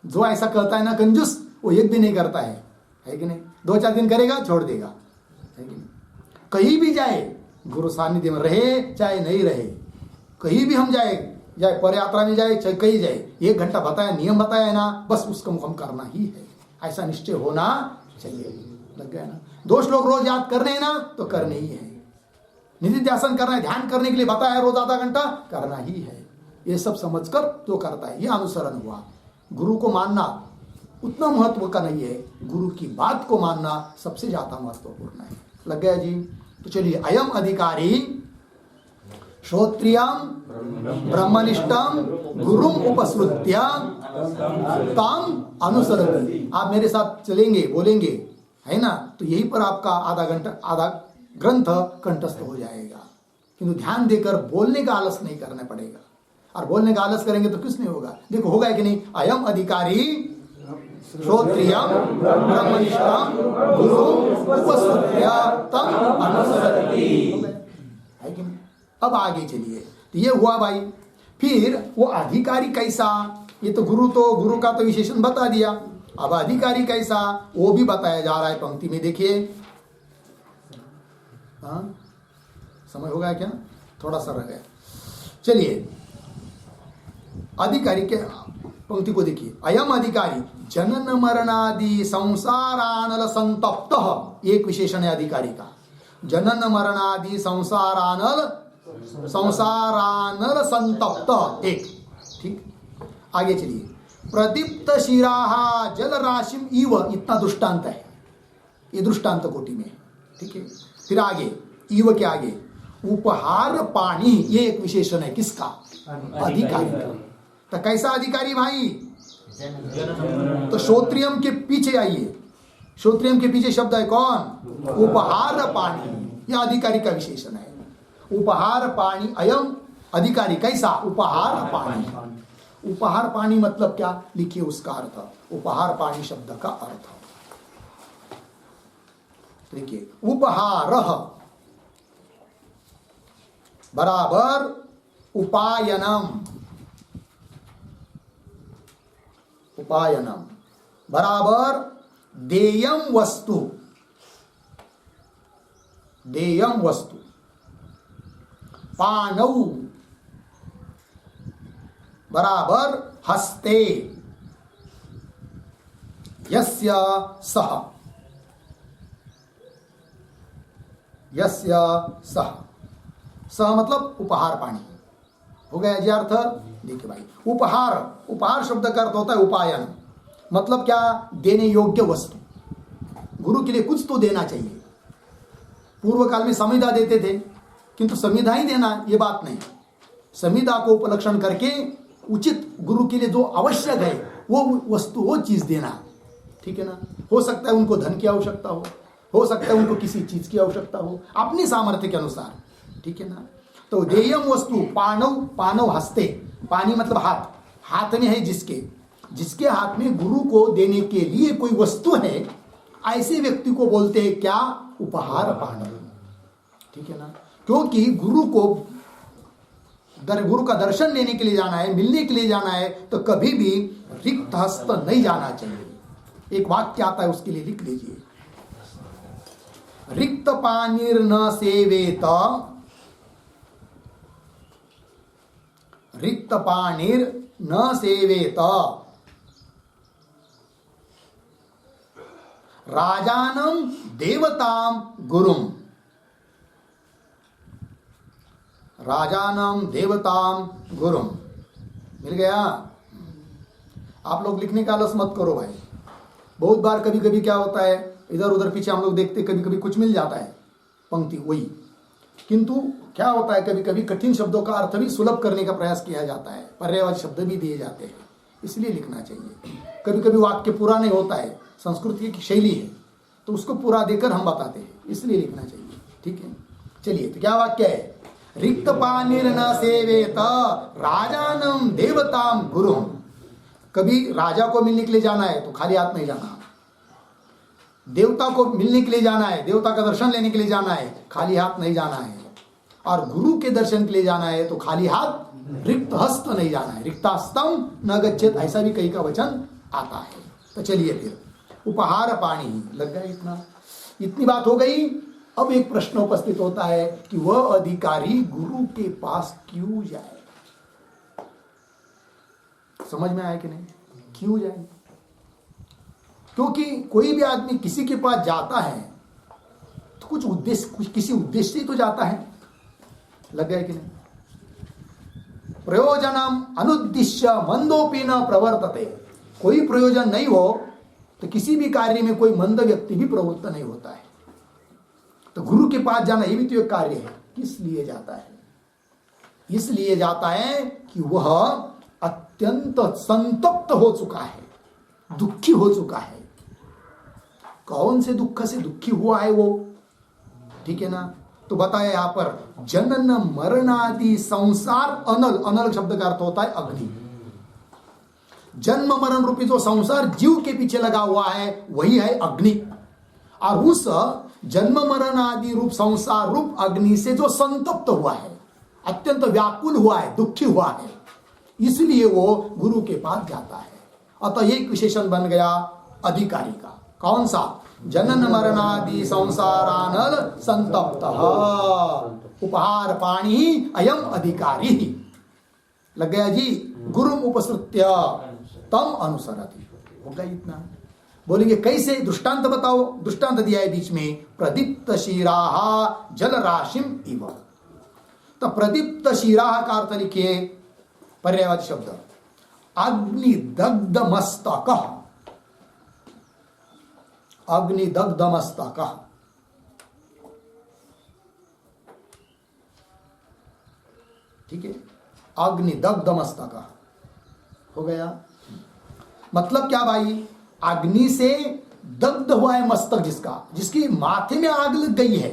जो ऐसा कहता है ना कंजूस, वो 1 भी नहीं करता है कि नहीं? 2-4 दिन करेगा, छोड़ देगा, है कि नहीं? कहीं भी जाए, गुरु सानिध्य में रहे चाहे नहीं रहे, कहीं भी हम जाए पर यात्रा में जाए चाहे कहीं जाए, 1 घंटा बताया, नियम बताया है ना, बस उसको हम करना ही है, ऐसा निश्चय होना चाहिए। लग गया ना? 2 श्लोक रोज याद करने हैं ना, तो करने ही है। निधिध्यासन करना है, ध्यान करने के लिए बताया रोज आधा घंटा, करना ही है। ये सब समझकर तो करता है, ये अनुसरण हुआ। गुरु को मानना उतना महत्व का नहीं है, गुरु की बात को मानना सबसे ज्यादा महत्वपूर्ण है। लग गया जी? तो चलिए, अयम अधिकारी श्रोत्रियम ब्रह्मनिष्ठम गुरुम उपसृत्य ताम अनुसरति। आप मेरे साथ चलेंगे, बोलेंगे, है ना? तो यही पर आपका आधा ग्रंथ कंठस्थ हो जाएगा। किंतु ध्यान देकर बोलने का आलस नहीं करना पड़ेगा। और बोलने का आलस करेंगे तो कुछ नहीं होगा। देखो होगा कि नहीं? अयम अधिकारी श्रोत्रियम ब्रह्मनिष्ठम गुरुम उपसृत्य तम अनुसरति। है कि नहीं? अब आगे चलिए, तो ये हुआ भाई। फिर वो अधिकारी कैसा? ये तो गुरु का तो विशेषण बता दिया। अब अधिकारी कैसा, वो भी बताया जा रहा है पंक्ति में। देखिए, हाँ समय हो गया क्या? थोड़ा सा रह गया। चलिए, अधिकारी के पंक्ति को देखिए। अयम अधिकारी जनन मरणादि संसारानल संतप्त, एक विशेषण है अधिकारी का। जनन मरणादि संसारानल संतप्त, एक। ठीक, आगे चलिए। प्रदीप्त शिराहा जल राशिम इव, इतना दृष्टांत है, ये दृष्टांत कोटि में। ठीक है, फिर आगे इव के आगे उपहार पानी, ये एक विशेषण है किसका? अधिकारी का। तो कैसा अधिकारी भाई? तो श्रोत्रियम के पीछे आइए, श्रोत्रियम के पीछे शब्द है कौन? उपहार पानी, यह अधिकारी का विशेषण है। उपहार पानी, अयम अधिकारी कैसा? उपहार पानी। उपहार पानी मतलब क्या? लिखिए उसका अर्थ। उपहार पानी शब्द का अर्थ देखिए, उपहार बराबर उपायनम, उपायनम बराबर देयम वस्तु, देयम वस्तु। पानौ बराबर हस्ते, यस्य सह, यस्य सह। सह मतलब उपहार पानी। हो गया जी अर्थ? देखिए भाई, उपहार, उपहार शब्द का अर्थ होता है उपायन, मतलब क्या? देने योग्य वस्तु। गुरु के लिए कुछ तो देना चाहिए। पूर्व काल में संविदा देते थे, किंतु संविदा ही देना ये बात नहीं। संविदा को उपलक्षण करके उचित गुरु के लिए जो आवश्यक है वो वस्तु, वो चीज देना। ठीक है ना? हो सकता है उनको धन की आवश्यकता हो सकता है उनको किसी चीज की आवश्यकता हो, अपने सामर्थ्य के अनुसार। ठीक है ना? तो देयम वस्तु पानव, पानव हस्ते, पानी मतलब हाथ, हाथ में है जिसके, जिसके हाथ में गुरु को देने के लिए कोई वस्तु है, ऐसे व्यक्ति को बोलते हैं क्या? उपहार पाणी। ठीक है ना, क्योंकि गुरु का दर्शन लेने के लिए जाना है, मिलने के लिए जाना है, तो कभी भी रिक्त हस्त नहीं जाना चाहिए। एक वाक्य आता है, उसके लिए लिख लीजिए, रिक्त पानीर न सेवेत, रिक्त पानीर न सेवेत राजानम देवताम गुरुम, राजानम देवताम गुरुम। मिल गया? आप लोग लिखने का आलस मत करो भाई। बहुत बार कभी कभी क्या होता है, इधर उधर पीछे हम लोग देखते, कभी कभी कुछ मिल जाता है पंक्ति वही, किंतु क्या होता है कभी कभी कठिन शब्दों का अर्थ भी सुलभ करने का प्रयास किया जाता है, पर्यायवाची शब्द भी दिए जाते हैं, इसलिए लिखना चाहिए। कभी कभी वाक्य पूरा नहीं होता है, संस्कृत की शैली है, तो उसको पूरा देकर हम बताते हैं, इसलिए लिखना चाहिए। ठीक है, चलिए, तो क्या वाक्य है? रिक्त पानीर न सेवेत राजानम देवताम गुरुम। कभी राजा को मिलने के लिए जाना है तो खाली हाथ नहीं जाना, देवता को मिलने के लिए जाना है, देवता का दर्शन लेने के लिए जाना है, खाली हाथ नहीं जाना है, और गुरु के दर्शन के लिए जाना है तो खाली हाथ, रिक्त हस्त नहीं जाना है। रिक्तास्तम न गच्छेत, ऐसा भी कई का वचन आता है। तो चलिए फिर, उपहार पाणी लग गया। इतनी बात हो गई। अब एक प्रश्न उपस्थित होता है कि वह अधिकारी गुरु के पास क्यों जाए? समझ में आया कि नहीं? क्यों जाए? क्योंकि कोई भी आदमी किसी के पास जाता है तो कुछ उद्देश्य, कुछ किसी उद्देश्य से तो जाता है। लग गया कि नहीं? प्रयोजनम अनुद्दिश्य मंदोपि न प्रवर्तते। कोई प्रयोजन नहीं हो तो किसी भी कार्य में कोई मंद व्यक्ति भी प्रवृत्त नहीं होता है। तो गुरु के पास जाना ये भी तो एक कार्य है। किस लिए जाता है? इसलिए जाता है कि वह अत्यंत संतप्त हो चुका है, दुखी हो चुका है। कौन से दुख से दुखी हुआ है वो? ठीक है ना, तो बताया यहां पर जनन मरणादि संसार अनल, अनल शब्द का अर्थ होता है अग्नि। जन्म मरण रूपी जो संसार जीव के पीछे लगा हुआ है वही है अग्नि, और उस जन्म मरण आदि रूप संसार रूप अग्नि से जो संतप्त हुआ है, अत्यंत व्याकुल हुआ है, दुखी हुआ है, इसलिए वो गुरु के पास जाता है। अतः एक विशेषण बन गया अधिकारी का। कौन सा? जनन मरणादि संसारानल संतप्त उपहार पाणी अयम अधिकारी। लग गया जी? गुरुम उपसृत्य तम अनुसरति। होगा इतना। बोलेंगे कैसे? दृष्टांत बताओ। दृष्टांत दिया है बीच में, प्रदीप्त शिराहा जल राशिम इव। तो प्रदीप्त शिराहा का अर्थ लिखिए, पर्यायवाची शब्द, अग्निदग्ध मस्तक। अग्निदग्ध मस्तक। ठीक है, अग्निदग्ध मस्तक हो गया। मतलब क्या भाई? अग्नि से दग्ध हुआ है मस्तक जिसका, जिसकी माथे में आग लग गई है।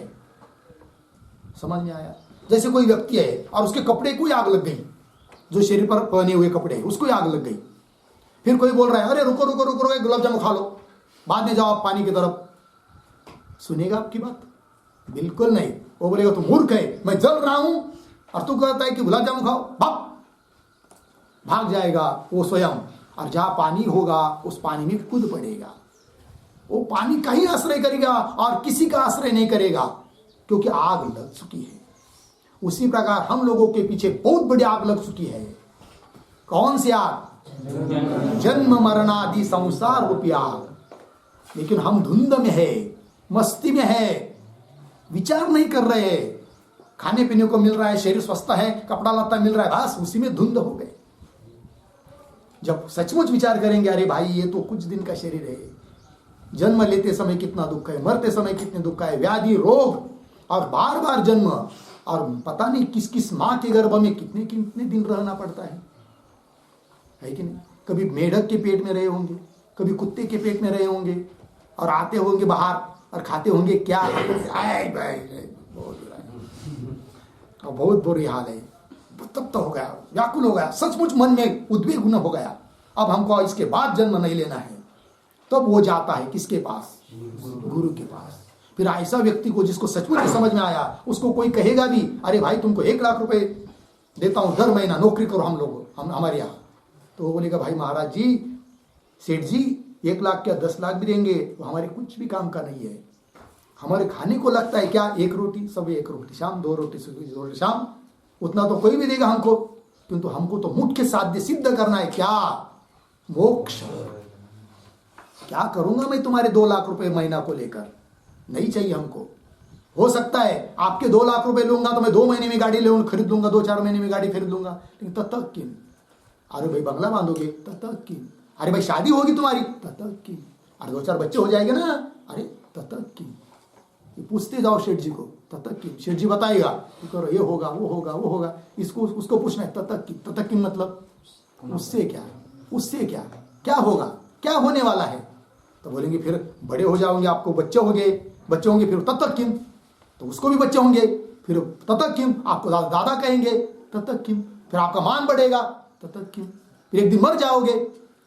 समझ में आया? जैसे कोई व्यक्ति है और उसके कपड़े को आग लग गई, जो शरीर पर पहने हुए कपड़े उसको आग लग गई। फिर कोई बोल रहा है अरे रुको रुको रुको रुको, गुलाब जामुन खा लो, बाद में जाओ आप पानी की तरफ। सुनेगा आपकी बात? बिल्कुल नहीं। वो बोलेगा तू मूर्ख है, मैं जल रहा हूं और तू कहता है कि गुलाब जामुन खाओ, बाप भाग जाएगा वो स्वयं, और जहां पानी होगा उस पानी में कूद पड़ेगा। वो पानी का ही आश्रय करेगा और किसी का आश्रय नहीं करेगा, क्योंकि आग लग चुकी है। उसी प्रकार हम लोगों के पीछे बहुत बड़ी आग लग चुकी है। कौन सी आग? जन्म मरणादि संसार रूपी आग। लेकिन हम धुंध में है, मस्ती में है, विचार नहीं कर रहे हैं। खाने पीने को मिल रहा है, शरीर स्वस्थ है, कपड़ा लत्ता मिल रहा है, बस उसी में धुंध हो गए। जब सचमुच विचार करेंगे, अरे भाई ये तो कुछ दिन का शरीर है, जन्म लेते समय कितना दुख है, मरते समय कितने दुख है, व्याधि रोग और बार बार जन्म, और पता नहीं किस किस माँ के गर्भ में कितने कितने दिन रहना पड़ता है कि नहीं? कभी मेढक के पेट में रहे होंगे, कभी कुत्ते के पेट में रहे होंगे, और आते होंगे बाहर और खाते होंगे क्या, बहुत बुरी हाल है। तब तो हो गया, व्याकुल हो गया, सचमुच मन में उद्वेग हो गया, अब हमको इसके बाद जन्म नहीं लेना है। तब वो जाता है किसके पास? गुरु के पास। फिर ऐसा व्यक्ति को जिसको सचमुच समझ में आया, उसको कोई कहेगा भी, अरे भाई तुमको 1 लाख रुपए देता हूं, दर महीना नौकरी करो हमारे यहाँ, तो वो बोलेगा भाई महाराज जी, सेठ जी 1 लाख क्या 10 लाख भी देंगे वो हमारे कुछ भी काम का नहीं है। हमारे खाने को लगता है क्या? 1 रोटी, सब 1 रोटी शाम, 2 रोटी सुबह, 2 रोटी शाम, उतना तो कोई भी देगा हमको, किंतु हमको तो मुख्य साध्य सिद्ध करना है। क्या? मोक्ष। क्या करूंगा मैं तुम्हारे 2 लाख रुपए महीना को लेकर? नहीं चाहिए हमको। हो सकता है आपके 2 लाख रुपए लूंगा तो मैं 2 महीने में गाड़ी खरीद लूंगा, 2-4 महीने में गाड़ी खरीद लूंगा, लेकिन तब तक किन? अरे भाई बंगला बांधोगे? तब तक किन? अरे भाई शादी होगी तुम्हारी? तब तक किन? अरे 2-4 बच्चे हो जाएंगे ना? अरे तब तक किन? पूछते जाओ सेठ जी को, तब तक किन? सेठ जी बताएगा, करो ये होगा, वो होगा, वो होगा, इसको उसको पूछना है, तब तक किन? तब तक किन मतलब उससे क्या? उससे क्या? क्या होगा? क्या होने वाला है? तो बोलेंगे फिर बड़े हो जाओगे, आपको बच्चे होंगे, फिर तब तक किन? तो उसको भी बच्चे होंगे, फिर तब तक किन? आपको दादा कहेंगे, तब तक किन? फिर आपका मान बढ़ेगा, तब तक किन? फिर एक दिन मर जाओगे,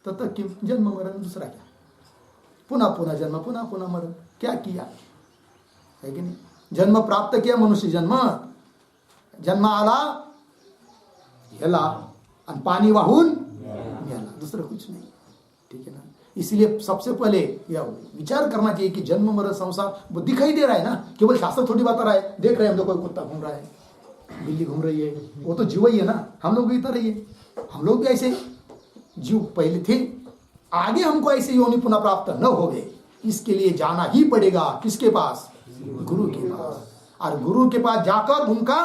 तब तक किन? जन्म मरण, दूसरा क्या? पुनः पुनः जन्म, पुनः पुनः मरण। क्या किया है कि नहीं? जन्म प्राप्त किया मनुष्य जन्म आला गेला आणि पाणी वाहून गेला, दूसरा कुछ नहीं। ठीक है ना? इसलिए सबसे पहले यह विचार करना चाहिए कि जन्म मरण संसार वो दिखाई दे रहा है ना, केवल शास्त्र थोड़ी बता रहा है। देख रहे हैं हम तो कोई कुत्ता घूम रहा है, बिल्ली घूम रही है, वो तो जीव ही है ना, हम लोग भी तरह ही है। हम लोग भी ऐसे जीव पहले थे, आगे हमको ऐसे योनि पुनः प्राप्त न हो गए, इसके लिए जाना ही पड़ेगा किसके पास? गुरु के पास। और गुरु के पास जाकर उनका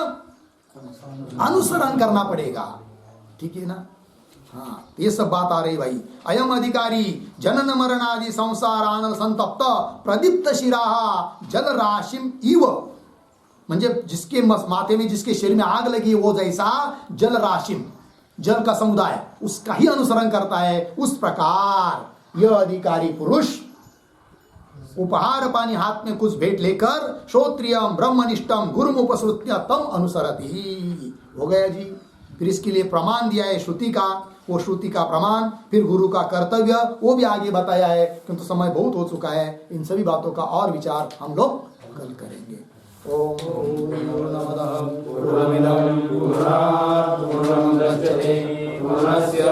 अनुसरण करना पड़ेगा। ठीक है ना? हाँ, ये सब बात आ रही भाई। अयम अधिकारी जनन मरण आदि संसार आनल संतप्त प्रदीप्त शिराहा जल राशिम इव, म्हणजे जिसके माथे में, जिसके शरीर में आग लगी वो जैसा जल राशिम, जल का समुदाय, उसका ही अनुसरण करता है, उस प्रकार यह अधिकारी पुरुष उपहार पानी हाथ में कुछ भेंट लेकर श्रोत्रियम ब्रह्मनिष्ठम गुरुमुपसृत्य तम अनुसरति। हो गया जी। फिर इसके लिए प्रमाण दिया है श्रुति का, वो श्रुति का प्रमाण, फिर गुरु का कर्तव्य, वो भी आगे बताया है, किंतु समय बहुत हो चुका है। इन सभी बातों का और विचार हम लोग कल करेंगे। ओम पूर्णमदः पूर्णमिदं पूर्णात् पूर्णमुदच्यते पूर्णस्य